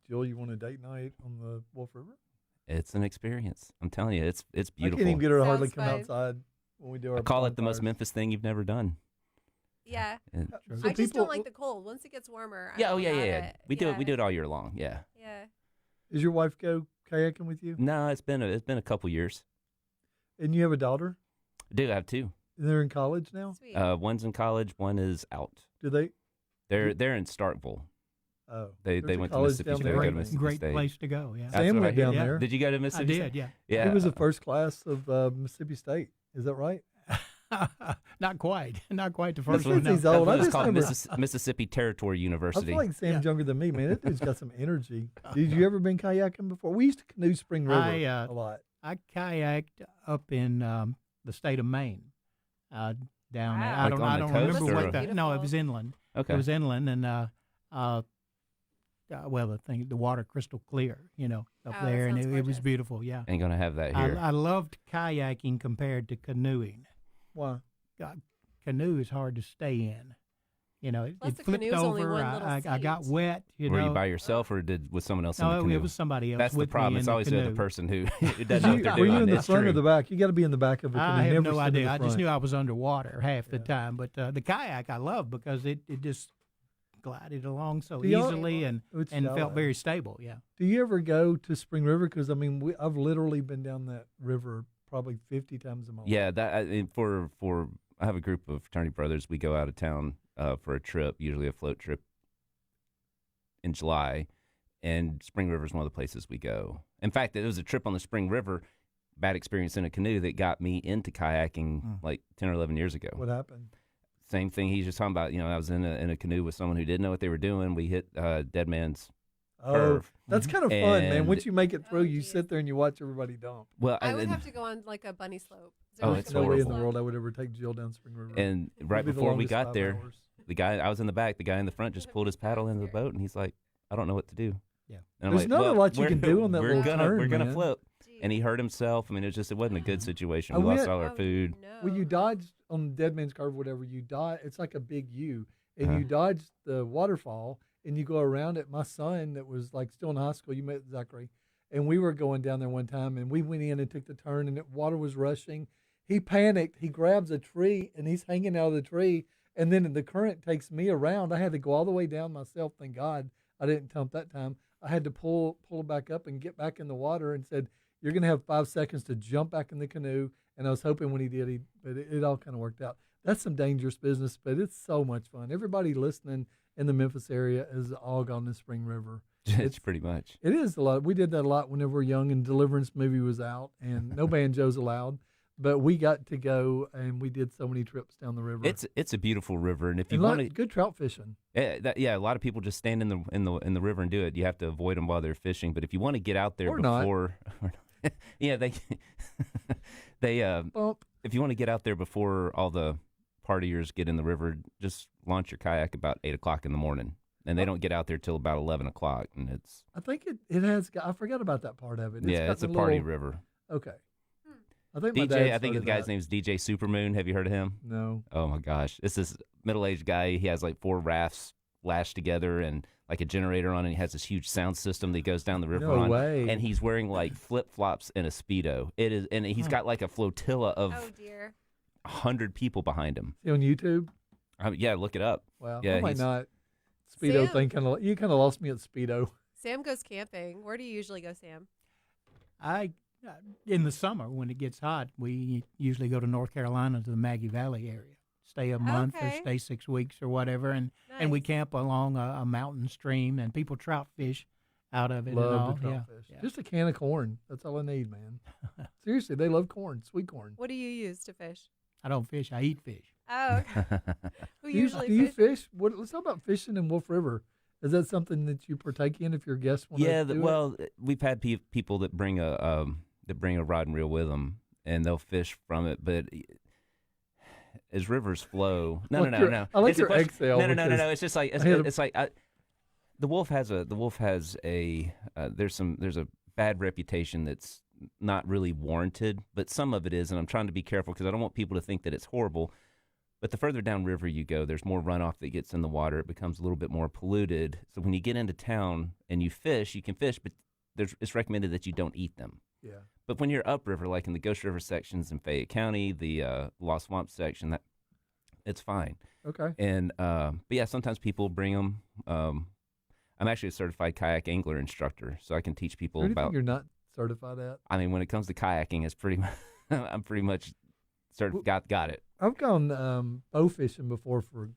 Jill, you want a date night on the Wolf River? it's an experience. I'm telling you, it's I can't beautiful. even get her to hardly Sounds come fun. outside when we do our I call it the most bonfires. Memphis thing you've never done. Yeah. And- So I just people- don't like the cold. Once it gets warmer, yeah, I'm oh yeah, about yeah. it. We do it all year long. Yeah. Yeah. Does your wife go kayaking with you? No, it's been a couple years. And you have a daughter? I do have two. They're in college now? Sweet. One's in college. One is out. Do they? They're in Starkville. Oh. They there's a went to college Mississippi down State. there. They go to Ain't there? Mississippi Great State. place to go. Yeah. That's Sam what I went hear. down Yeah. there. Did you go to I Mississippi State? did. Yeah. Yeah. He was the first class of Mississippi State. Is that right? Not quite. Not quite the That's first what one. No. he's old. I It's just called remember- Mississippi Territory I University. feel like Sam's Yeah. younger than me, man. That dude's got some energy. Did you ever been kayaking before? We used to canoe Spring River a lot. I kayaked up in the state of Maine. Down there. Wow. I Like don't. on I the don't coast remember or- what the. No, it Beautiful. was inland. Okay. It was inland, and well, the water crystal clear. You know, up Oh, that there, and sounds it was gorgeous. beautiful. Yeah. Ain't gonna have that here. I loved kayaking compared to canoeing. Why? Canoe is hard to stay in. You know, Plus it the flipped canoe's only over. one little I got seat. wet. You Were know, you by yourself or was someone else in the no, canoe? it was somebody else. That's the with me problem. in It's the always the other canoe. person who doesn't know what they're Were doing. you in the It's front or true. the back? You got to be in the back of a canoe. I have Never no sit in the idea. I just front. knew I was underwater half the Yeah. time. But the kayak I love because it just glided along so Do y'all- easily and It's felt shallow. very stable. Yeah. Do you ever go to Spring River? Because I mean, I've literally been down that river probably 50 times a month. Yeah, for I have a group of fraternity brothers. We go out of town for a trip, usually a float trip in July, and Spring River is one of the places we go. In fact, it was a trip on the Spring River, bad experience in a canoe that got me into kayaking like 10 or 11 years ago. What happened? Same thing he's just talking about. You know, I was in a canoe with someone who didn't know what they were doing. We hit Dead Man's Oh, curve. that's kind of fun, man. And- Once you make it through, Oh, you geez. sit there and you watch everybody dump. Well, I would and, have to go on like a bunny slope. Is there Oh, like it's a no bunny way in horrible. the slope? world I would ever take Jill down Spring River. and It'd right be the before we longest got 5 there, hours. the guy I was in the back. The guy in the front just pulled his paddle into the boat, and he's like, "I don't know what to do." Yeah. And I'm There's like, not a "Well, lot you we're- can do on that we're little gonna, turn, We're gonna man." flip. Gee. And he hurt himself. I mean, it wasn't a good situation. Oh, We we lost had- all our Oh, food. No. Well, you dodged on Dead Man's Curve, whatever you dodge. It's like a big U, and Uh-huh. you dodge the waterfall, and you go around it. My son, that was like still in high school, you met Zachary, and we were going down there one time, and we went in and took the turn, and the water was rushing. He panicked. He grabs a tree, and he's hanging out of the tree, and then the current takes me around. I had to go all the way down myself. Thank God I didn't dump that time. I had to pull back up and get back in the water, and said, "You're going to have 5 seconds to jump back in the canoe." And I was hoping when he did, but it all kind of worked out. That's some dangerous business, but it's so much fun. Everybody listening in the Memphis area has all gone to Spring River. It's pretty much. It is a lot. We did that a lot whenever we were young, and Deliverance movie was out, and no banjos allowed. But we got to go, and we did so many trips down the river. It's a beautiful river, and if you and want to, good trout fishing. a lot of people just stand in the river and do it. You have to avoid them while they're fishing. But if you want to get out there Or not. before, yeah, they Bump. if you want to get out there before all the partiers get in the river, just launch your kayak about 8 o'clock in the morning, and they don't get out there till about 11 o'clock, and it's I think it has. I forgot about that part of it. it's got a the party little- river. Okay. I think my DJ, dad I think the started guy's that. name is DJ Supermoon. Have you heard of him? No. Oh my gosh, it's this middle-aged guy. He has like 4 rafts lashed together and like a generator on it. He has this huge sound system that he goes down the river No on, way. and he's wearing like flip-flops and a Speedo. It is, and he's got like a flotilla of Oh dear. 100 people behind him. See on YouTube? Yeah, look it up. Wow. Yeah, I might he's- not. Speedo Sam- thing you kind of lost me at Speedo. Sam goes camping. Where do you usually go, Sam? In the summer when it gets hot, we usually go to North Carolina to the Maggie Valley area. Stay a month or Okay. stay 6 weeks or whatever, and we Nice. camp along a mountain stream, and people trout fish out of it. and all. Love the trout yeah, fish. yeah. Just a can of corn. That's all I need, man. Seriously, they love corn, sweet corn. What do you use to fish? I don't fish. I eat fish. Oh, okay. Who Do you, usually do you fish? fish? Let's talk about fishing in Wolf River. Is that something that you partake in if your guests want Yeah, to do it? well, we've had people that bring a rod and reel with them, and they'll fish from it. But as rivers flow, no. I like It's a your question- exhale. No. because It's just like I had a- it's like the wolf has a there's a bad reputation that's not really warranted, but some of it is, and I'm trying to be careful because I don't want people to think that it's horrible. But the further down river you go, there's more runoff that gets in the water. It becomes a little bit more polluted. So when you get into town and you can fish, but it's recommended that you don't eat them. Yeah. But when you're upriver, like in the Ghost River sections in Fayette County, the Lost Swamp section, it's fine. Okay. And but yeah, sometimes people bring them. I'm actually a certified kayak angler instructor, so I can teach people Anything about. you're not certified at? I mean, when it comes to kayaking, it's pretty. I'm pretty much got it. I've gone bow fishing before for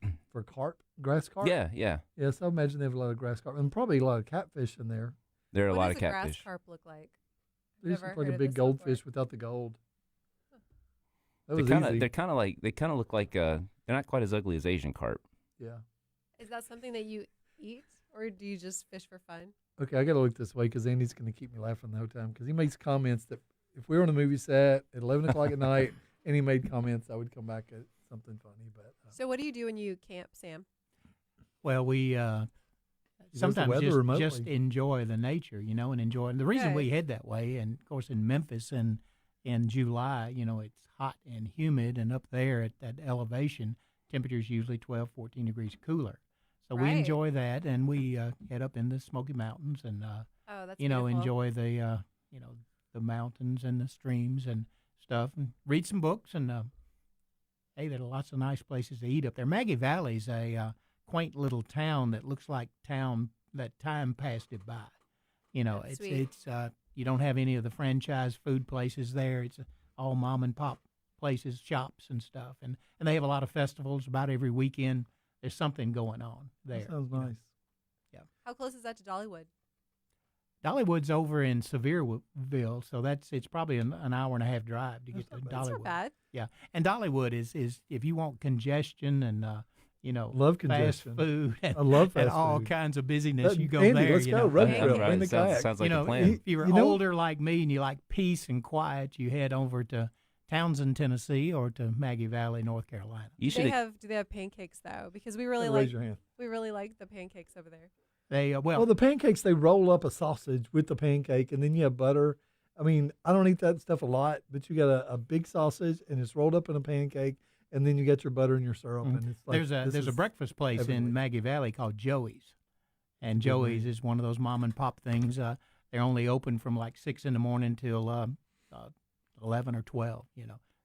carp, grass carp. Yeah. Yes, I imagine they have a lot of grass carp and probably a lot of catfish in there. There are a What lot does of a grass catfish. carp look like? They just Never look like heard a of big this before. goldfish without the gold. That They're was kind of easy. they kind of look like they're not quite as ugly as Asian carp. Yeah. Is that something that you eat, or do you just fish for fun? Okay, I got to look this way because Andy's going to keep me laughing the whole time because he makes comments that if we were on a movie set at 11 o'clock at night and he made comments, I would come back at something funny. But So what do you do when you camp, Sam? Well, we the sometimes weather just remotely. enjoy the nature, and enjoy. And the reason we Right. head that way, and of course in Memphis and in July, it's hot and humid, and up there at that elevation, temperature's usually 12, 14 degrees cooler. So we Right. enjoy that, and we head up in the Smoky Mountains, and Oh, that's beautiful. enjoy the the mountains and the streams and stuff, and read some books. And hey, there are lots of nice places to eat up there. Maggie Valley's a quaint little town that looks like town that time passed it by. That's sweet. It's you don't have any of the franchise food places there. It's all mom and pop places, shops and stuff, and they have a lot of festivals about every weekend. There's something going on there. that sounds you know. nice. How close is that to Dollywood? Dollywood's over in Sevierville, so it's probably an hour and a half drive to That's get to not bad. Dollywood. That's not bad. Yeah, and Dollywood is if you want congestion and Love fast congestion. food and, I love and fast all food. kinds of busyness, you go Andy, there. let's you go. know. Road Thank trip. you. Bring the Sounds, kayak. sounds like you know, a plan. if you're You know- older like me and you like peace and quiet, you head over to Townsend, Tennessee, or to Maggie Valley, North Carolina. You Do should. they have pancakes though? Because we really Raise like your hand. the pancakes over there. They Well, the pancakes, they roll up a sausage with the pancake, and then you have butter. I mean, I don't eat that stuff a lot, but you got a big sausage, and it's rolled up in a pancake, and then you get your butter and your syrup, and it's like there's a breakfast place heavenly. in Maggie Valley called Joey's, and Joey's is one of those mom and pop things. They're only open from like 6 a.m. till 11 or 12.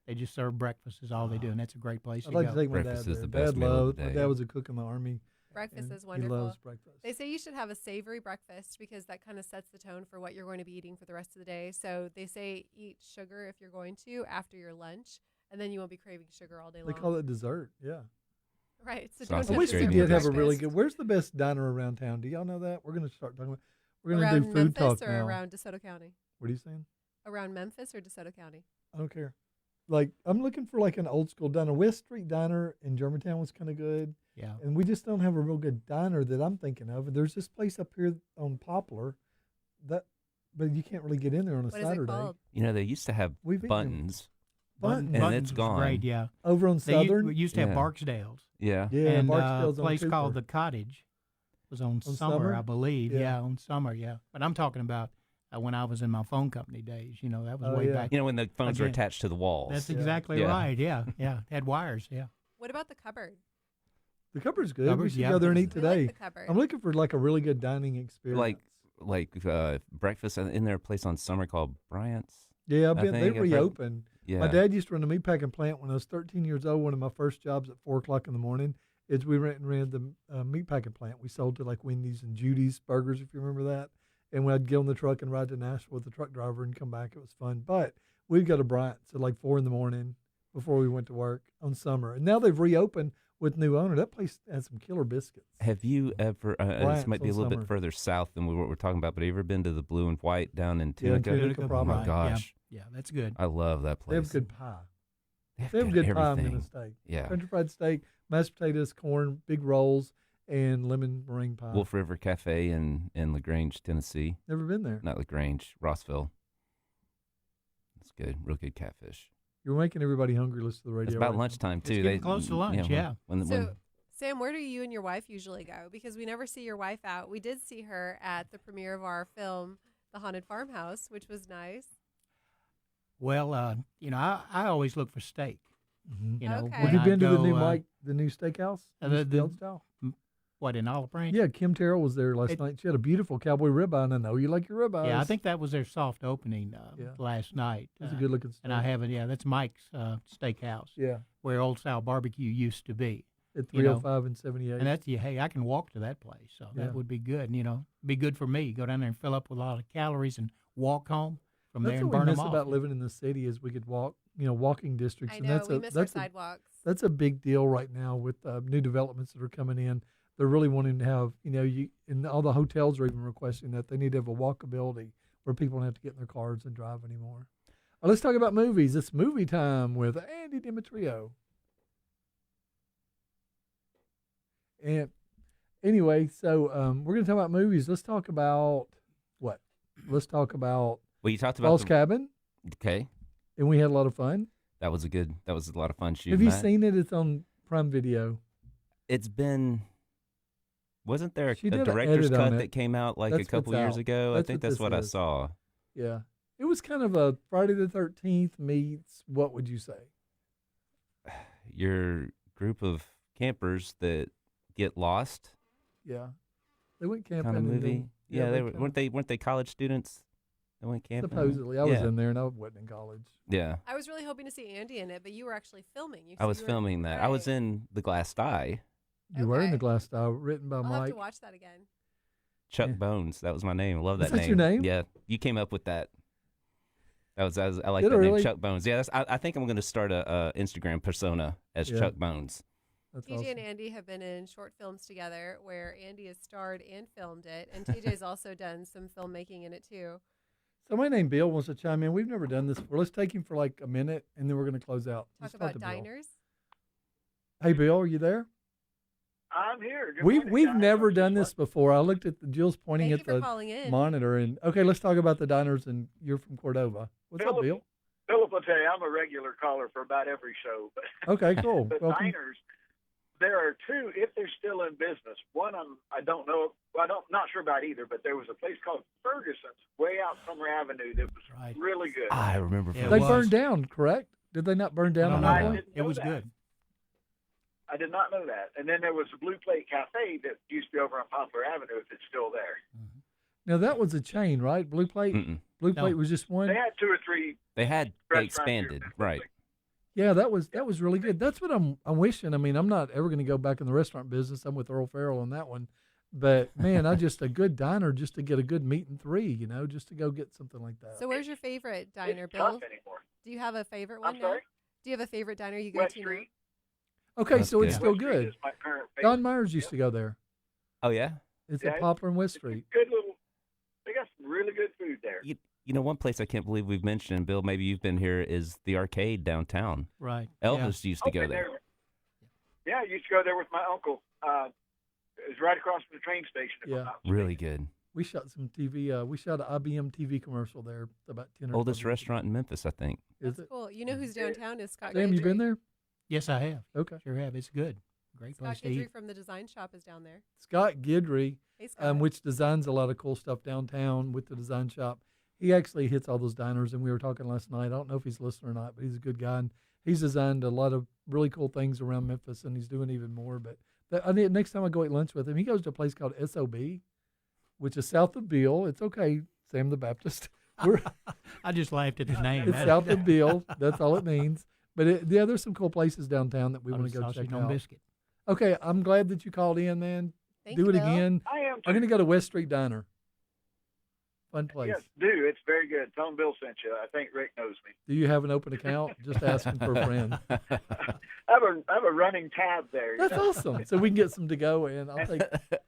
They just serve breakfast is all they do, and that's a great place I'd to like go. to take my dad Breakfast there. is the best Dad meal of loved. the My day. dad was a cook in the army. Breakfast and is wonderful. He loves breakfast. They say you should have a savory breakfast because that kind of sets the tone for what you're going to be eating for the rest of the day. So they say eat sugar if you're going to after your lunch, and then you won't be craving sugar all day They long. call it dessert. Yeah. Right. So Sounds don't I like have wish to we great serve did have a breakfast. really good. Where's the best diner around town? Do y'all know that? We're going to start talking about. We're going to around do food Memphis talk or now. around DeSoto County. What are you saying? Around Memphis or DeSoto County. I don't care. Like I'm looking for like an old school diner. West Street Diner in Germantown was kind of good, Yeah. and we just don't have a real good diner that I'm thinking of. And there's this place up here on Poplar, but you can't really get in there on a What is Saturday. it called? They used to have We've eaten buttons. Buttons. And Buttons it's was gone. Great, yeah. over on They Southern. used to have Yeah. Barksdale's. Yeah. Yeah, and Barksdale's a on place called Cooper. the Cottage was on Summer, Summer? I believe. Yeah. Yeah, on Summer, yeah. But I'm talking about when I was in my phone company days. You know, that was Oh, way yeah. back. You know, when the phones were Again. attached to the walls. That's Yeah. exactly Yeah. right. Yeah, yeah. Had wires. Yeah. What about the cupboard? The cupboard's good. We Cupboard, should yeah. go there and eat We today. like the cupboard. I'm looking for like a really good dining experience. like breakfast in their place on Summer called Bryant's. Yeah, I they think I've heard- reopened. Yeah. My dad used to run a meatpacking plant when I was 13 years old. One of my first jobs at 4 o'clock in the morning is we ran the meatpacking plant. We sold to like Wendy's and Judy's Burgers, if you remember that. And we'd get on the truck and ride to Nashville with the truck driver and come back. It was fun. But we'd go to Bryant's at like 4 in the morning before we went to work on Summer. And now they've reopened with new owner. That place has some killer biscuits. Have you ever? This Bryant's might be a on little Summer. bit further south than what we're talking about. But have you ever been to the Blue and White down in Yeah, in Tunica? Tunica, Oh probably. my gosh, Yeah, that's good. I love that place. They have good pie. They have They have good pie. I'm everything. going to steak. Yeah. Country fried steak, mashed potatoes, corn, big rolls, and lemon meringue pie. Wolf River Cafe in LaGrange, Tennessee. Never been there. Not LaGrange, Rossville. It's good, real good catfish. You're making everybody hungry. Listen to the radio. It's about right now. lunchtime too. getting close to lunch, yeah. When, So, Sam, where do you and your wife usually go? Because we never see your wife out. We did see her at the premiere of our film, The Haunted Farmhouse, which was nice. Well, you know, I always look for steak. Mhm. You know, Okay. Have when you I been to the go, new Mike, the new steakhouse? the- Old style? what, in Olive Branch? Yeah, Kim Terrell was there last It- night. She had a beautiful cowboy ribeye, and I know you like your ribeyes. Yeah, I think that was their soft opening Yeah. last night. it was a good looking steak. And I haven't. Yeah, that's Mike's Steakhouse, Yeah, where Old Style Barbecue used to be. at You know, 305 and 78. And that's hey, I can walk to that place, so Yeah. that would be good. You know, be good for me. Go down there and fill up with a lot of calories and walk home from That's there and what we burn miss them off. about living in the city is we could walk, walking districts. I and know, that's we a miss our that's a, sidewalks. that's a big deal right now with new developments that are coming in. They're really wanting to have, and all the hotels are even requesting that they need to have a walkability where people don't have to get in their cars and drive anymore. Let's talk about movies. It's movie time with Ande Demetrio. And anyway, so we're going to talk about movies. Let's talk about what? Let's talk about well, you talked about False Cabin, okay. and we had a lot of fun. That was a lot of fun shooting. Have you that. seen it? It's on Prime Video. It's been. Wasn't there a She did an director's edit on cut it. that came out like That's a couple what's years out. ago? I That's think what that's this what I is. saw. Yeah. It was kind of a Friday the 13th meets, what would you say? Your group of campers that get lost Yeah. They went camping. kind of and movie. then- Yeah, they were, kinda- weren't they college students that went camping? Supposedly. I was Yeah. in there and I wasn't in college. Yeah, I was really hoping to see Andy in it, but you were actually filming. You I said was you were- filming that. I was Right. in The Glass Eye. You were in Okay. the Glass Style, written by I'll have Mike. to watch that again. Chuck Yeah. Bones. That was my name. I love that Is that name. your name? Yeah, you came up with that. I like Did that it name, really? Chuck Bones. Yeah, I think I'm going to start a Instagram persona as Yeah. Chuck Bones. That's TJ awesome. and Andy have been in short films together where Andy has starred and filmed it, and TJ's also done some filmmaking in it too. So my name Bill wants to chime in. We've never done this before. Let's take him for like a minute and then we're going to close out. Talk Let's about to Bill. diners. Hey, Bill, are you there? I'm here. Good We've morning, guys. never I'm done just this before. I looked at Jill's pointing Thank at you for the calling in. monitor and okay, let's talk about the diners and you're from Cordova. What's up, Philip. Bill? Philip will tell you I'm a regular caller for about every show. But Okay, cool. the Welcome. diners, there are two, if they're still in business. One I don't know. Well, not sure about either. But there was a place called Ferguson's way out Summer Avenue that was Right. really good. I remember. Yeah, They it was. burned down, correct? Did they not burn down I on don't that know. one? didn't It know was that. good. I did not know that. And then there was a Blue Plate Cafe that used to be over on Poplar Avenue. If it's still there, Now that was a chain, right? Blue Plate. Mm-mm. Blue No. Plate was just one. they had two or three. They restaurants expanded, here. right? Yeah, that was really good. That's what I'm wishing. I mean, I'm not ever going to go back in the restaurant business. I'm with Earl Farrell on that one. But man, I just a good diner just to get a good meat and three, just to go get something like that. So where's your favorite diner, It's Bill? tough anymore. Do you have a favorite one I'm now? sorry. Do you have a favorite diner you go West to now? Street. Okay, That's so it's good. still West Street good. is my current favorite. Don Myers used to go there. Oh yeah. It's Yeah, at Poplar and West It's a Street. good little. They got some really good food there. You know, one place I can't believe we've mentioned, and Bill, maybe you've been here, is the arcade downtown. Right. Elvis used to go been there. Yeah, I used to go there with my uncle. It was right across from the train station. if I'm Yeah. not Really mistaken. good. We shot some TV. We shot an IBM TV commercial there about 10 or 12 Oldest years ago. restaurant in Memphis, I think. Is That's it? cool. You know who's downtown is Scott Sam, you been Guidry. there? Yes, I have. Okay. Sure have. It's good. Great Scott place to Guidry eat. from the design shop is down there. Scott Guidry, Hey, Scott. which designs a lot of cool stuff downtown with the design shop. he actually hits all those diners, and we were talking last night. I don't know if he's listening or not, but he's a good guy, and he's designed a lot of really cool things around Memphis, and he's doing even more. But next time I go eat lunch with him, he goes to a place called SOB, which is south of Beale. It's okay, Sam the Baptist. I just laughed at the name. It's south of Beale. That's all it means. But there's some cool places downtown that we want to go check out. Biscuit. Okay, I'm glad that you called in, man. Thank Do you, it Bill. again. I am. I'm going to go to West Street Diner. Fun place. Yes, do. It's very good. Tell him Bill sent you. I think Rick knows me. Do you have an open account? Just asking for a friend. I have a running tab there. That's awesome. So we can get some to go in. I'll take.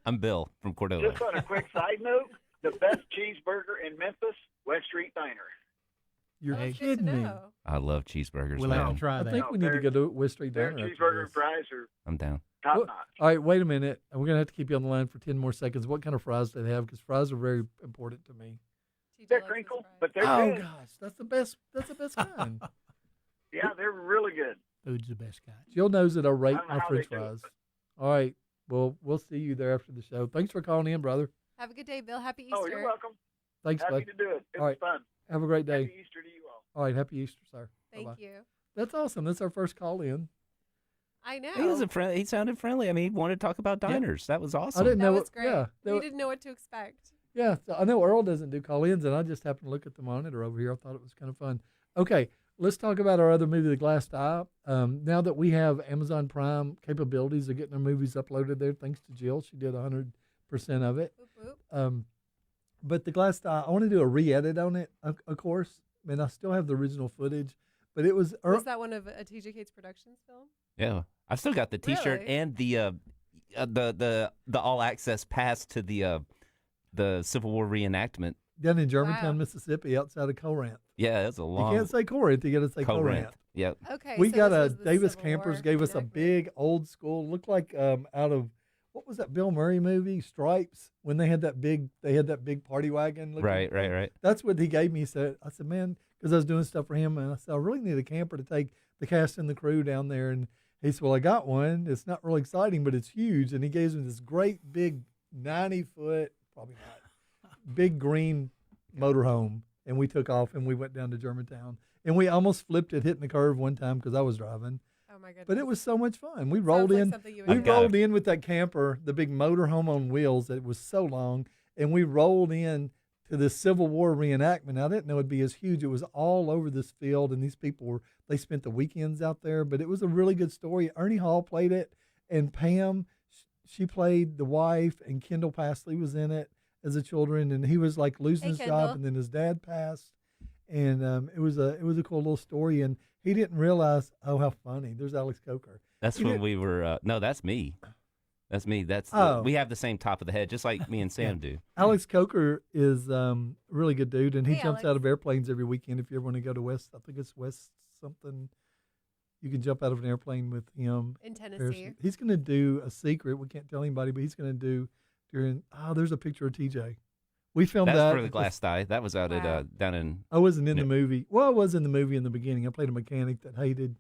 I'm Bill from Cordova. Just on a quick side note, the best cheeseburger in Memphis, West Street Diner. You're Oh, that's good kidding to me. know. I love cheeseburgers. We'll man. have to try I that. think we need to go to West Street Their Diner. after cheeseburger and this. fries are I'm down. top Well, notch. All right, wait a minute. We're going to have to keep you on the line for 10 more seconds. What kind of fries do they have? Because fries are very important to me. TJ They're likes his crinkle, fries. but they're Oh, good. gosh. That's the best. That's the best kind. Yeah, they're really good. Food's the best kind. Jill knows that I rate I don't know my how french they do it, fries. All right. Well, we'll see you there after the show. Thanks for calling in, brother. Have a good day, Bill. Happy Easter. Oh, you're welcome. Thanks, Happy bud. to do it. It All was right. fun. Have a great day. Happy Easter to you all. All right. Happy Easter, sir. Thank Bye-bye. you. That's awesome. That's our first call in. I know. He was he sounded friendly. I mean, he wanted to talk about diners. That was awesome. I didn't that know was what, great. Yeah. we didn't know what to expect. Yeah, so I know Earl doesn't do call-ins, and I just happened to look at the monitor over here. I thought it was kind of fun. Okay, let's talk about our other movie, The Glass Eye. Now that we have Amazon Prime capabilities of getting our movies uploaded there, thanks to Jill. She did 100% of it. Boop, boop. But The Glass Eye, I want to do a re-edit on it, of course. I mean, I still have the original footage, but it was... Was that one of TJ Cates Productions film? Yeah, I've still got the T-shirt Really? and the all access pass to the Civil War reenactment. down in Germantown, Wow. Mississippi, outside of Corinth. Yeah, that's a long. You can't say Corinth, you got to say Corinth. Yep. Okay. We so got this a was the Davis Civil Campers War gave us a reenactment. big old school, looked like out of what was that Bill Murray movie, Stripes, when they had that big party wagon. looking Right. thing. That's what he gave me. He said, I said, man, because I was doing stuff for him, and I said, I really need a camper to take the cast and the crew down there. And he said, well, I got one. It's not really exciting, but it's huge. And he gave me this great big 90-foot, probably not, big green motorhome. And we took off and we went down to Germantown. And we almost flipped it hitting the curve one time because I was driving. Oh my goodness. But it was so much fun. We Sounds rolled like in. something you would We do. got rolled in with that camper, the big motorhome on wheels that was so long, and we rolled in to the Civil War reenactment. I didn't know it'd be as huge. It was all over this field, and these people they spent the weekends out there. But it was a really good story. Ernie Hall played it, and Pam, she played the wife, and Kendall Passley was in it as a children, and he was like losing Hey, his Kendall. job, and then his dad passed, and it was a cool little story, and he didn't realize how funny. There's Alex Coker. That's You when did- we were. No, that's me. That's me. Oh. We have the same top of the head, just like me and Sam do. Alex Coker is a really good dude, and he Hey, jumps Alex. out of airplanes every weekend. If you ever want to go to West, I think it's West something, you can jump out of an airplane with him. in Tennessee. Harrison. He's going to do a secret. We can't tell anybody, but he's going to do during. Oh, there's a picture of TJ. We filmed That's that. for the Glass Eye. That was out Wow. at down in. I wasn't in Yeah. the movie. Well, I was in the movie in the beginning. I played a mechanic that hated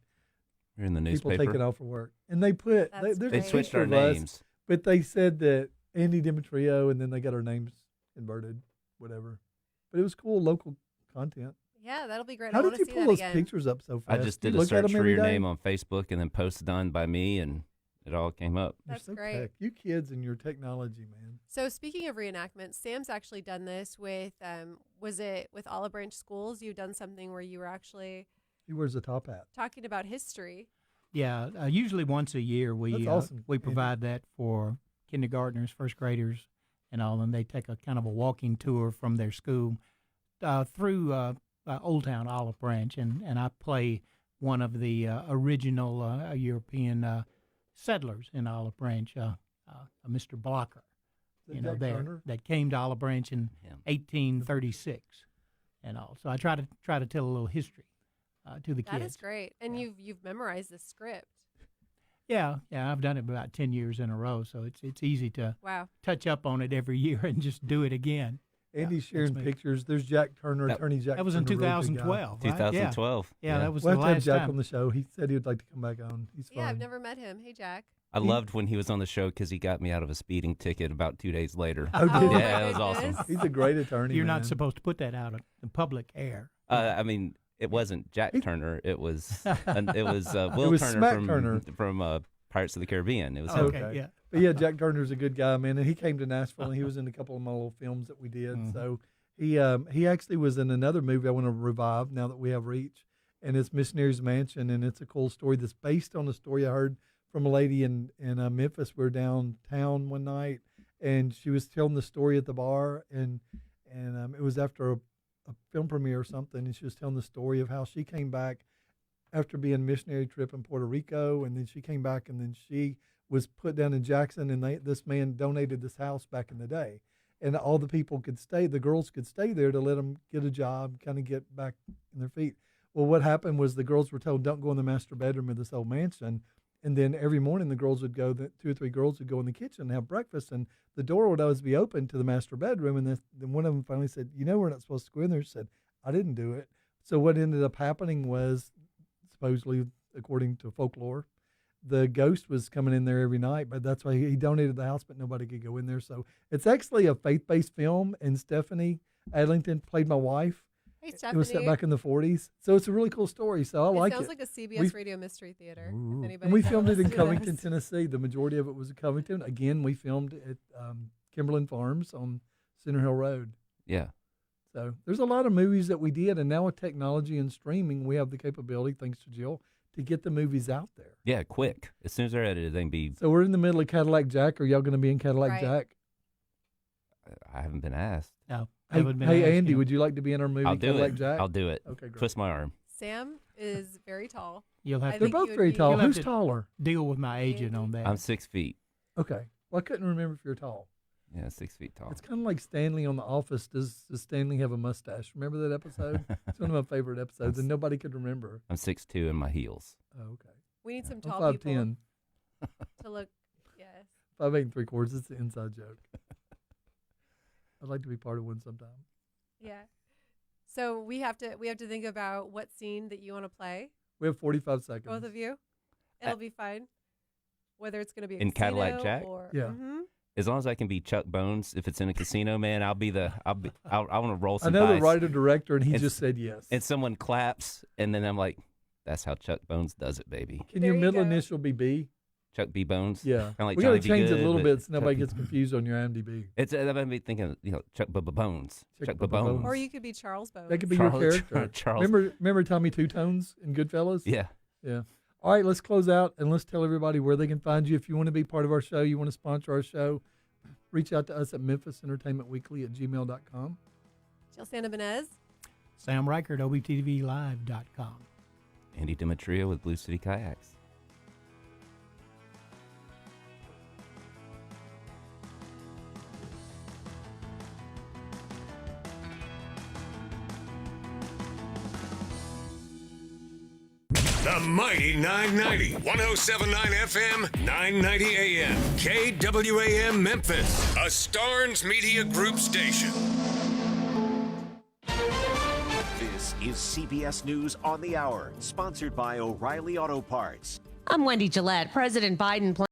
We're in the people newspaper. taking off for work, and they put That's there's They a great. switched picture our of us, names. but they said that Ande Demetrio, and then they got our names inverted, whatever. But it was cool local content. Yeah, that'll be great. How I did want you to see pull that those again. pictures up so I fast? just Do you did a look at search them for every your day? name on Facebook and then post done by me, and it all came up. You're That's so great. tech. You kids and your technology, man. So speaking of reenactments, Sam's actually done this with, was it with Olive Branch Schools? You've done something where you were actually He wears a top hat. talking about history. Yeah, usually once a year That's we awesome, we Andy. provide that for kindergartners, first graders, and all, and they take a kind of a walking tour from their school through Old Town Olive Branch, and I play one of the original European settlers in Olive Branch, Mr. Blocker, Is that Jack Turner? that came to Olive Branch in Yeah. 1836, and all. So I try to tell a little history to the That kids. is great. And you've memorized the script. Yeah, I've done it about 10 years in a row, so it's easy to Wow. touch up on it every year and just do it again. Andy's that's sharing me. pictures. There's Jack Turner, That- Attorney Jack That was in Turner, really good guy. 2012. right? 2012. Yeah, that was We'll the have to have last Jack time. on the show. He said he would like to come back on. He's fun. Yeah, I've never met him. Hey, Jack. I loved when he was on the show because he got me out of a speeding ticket about 2 days later. Oh, did he? Yeah, it was awesome. He's a great attorney. You're man. not supposed to put that out in public air. I mean, it wasn't Jack Turner. It was Will was Turner Smack from Turner. Pirates of the Caribbean. It was him. Okay, yeah. But yeah, Jack Turner's a good guy, man, and he came to Nashville and he was in a couple of my little films that we did. Mhm. So he actually was in another movie I want to revive now that we have Reach, and it's Missionary's Mansion, and it's a cool story that's based on a story I heard from a lady in Memphis. We were downtown one night, and she was telling the story at the bar, and it was after a film premiere or something, and she was telling the story of how she came back after being a missionary trip in Puerto Rico, and then she came back, and then she was put down in Jackson, and this man donated this house back in the day, and all the people could stay, the girls could stay there to let them get a job, kind of get back in their feet. Well, what happened was the girls were told, don't go in the master bedroom of this old mansion. And then every morning the girls would go, 2 or 3 girls would go in the kitchen and have breakfast, and the door would always be open to the master bedroom. And then one of them finally said, we're not supposed to go in there. She said, I didn't do it. So what ended up happening was, supposedly, according to folklore, the ghost was coming in there every night, but that's why he donated the house, but nobody could go in there. So it's actually a faith-based film, and Stephanie Adlington played my wife. Hey, It Stephanie. was set back in the 40s. So it's a really cool story. So I like it. It sounds like a CBS We- radio mystery theater. Ooh. If anybody's And we ever filmed it in listened to Covington, this. Tennessee. The majority of it was in Covington. Again, we filmed at Kimberlin Farms on Center Hill Road. Yeah. So there's a lot of movies that we did, and now with technology and streaming, we have the capability, thanks to Jill, to get the movies out there. Yeah, quick. As soon as they're edited, they can be. So we're in the middle of Cadillac Jack. Are y'all going to be in Cadillac Right. Jack? I haven't been asked. No. Hey, haven't been hey asked, Andy, you know. would you like to be in our movie I'll do Cadillac it. Jack? I'll do it. Okay, great. Twist my arm. Sam is very tall. You'll have I to They're think both you would very be- tall. You'll have Who's to- taller? deal with my agent on that. I'm 6 feet. Okay. Well, I couldn't remember if you're tall. Yeah, 6 feet tall. It's kind of like Stanley on The Office. Does Stanley have a mustache? Remember that episode? It's one of my favorite episodes, and nobody could remember. I'm 6'2" in my heels. Oh, okay. We need some I'm tall 5'10". people to look. Yes. 5'8" and 3/4. It's an inside joke. I'd like to be part of one sometime. Yeah. So we have to think about what scene that you want to play, We have 45 seconds. both of you. It'll be fine. Whether it's going to be a In Cadillac casino Jack? or Yeah. As long as I can be Chuck Bones, if it's in a casino, man, I want to roll I some know the dice. writer director, and he It's- just said yes. And someone claps, and then I'm like, that's how Chuck Bones does it, baby. Can There your you middle go. initial be B? Chuck B. Bones. Yeah. Kind of like we Johnny got to change B. it a little Good, bit but so nobody Chuck- gets confused on your IMDb. It's I've been thinking, Chuck Bones. Chuck Bones. Or you could be Charles Bones. That could be Charles- your character. Charles. Remember Tommy Two Tones in Goodfellas? Yeah. Yeah. All right, let's close out and let's tell everybody where they can find you. If you want to be part of our show, you want to sponsor our show, reach out to us at MemphisEntertainmentWeekly@gmail.com. Jill Santibanez. Sam Rikard, OBTVLive.com. Ande Demetrio with Blue City Kayaks. The mighty 990, 107.9 FM, 990 AM, KWAM Memphis, a Starnes Media Group station. This is CBS News on the Hour, sponsored by O'Reilly Auto Parts. I'm Wendy Gillette. President Biden plans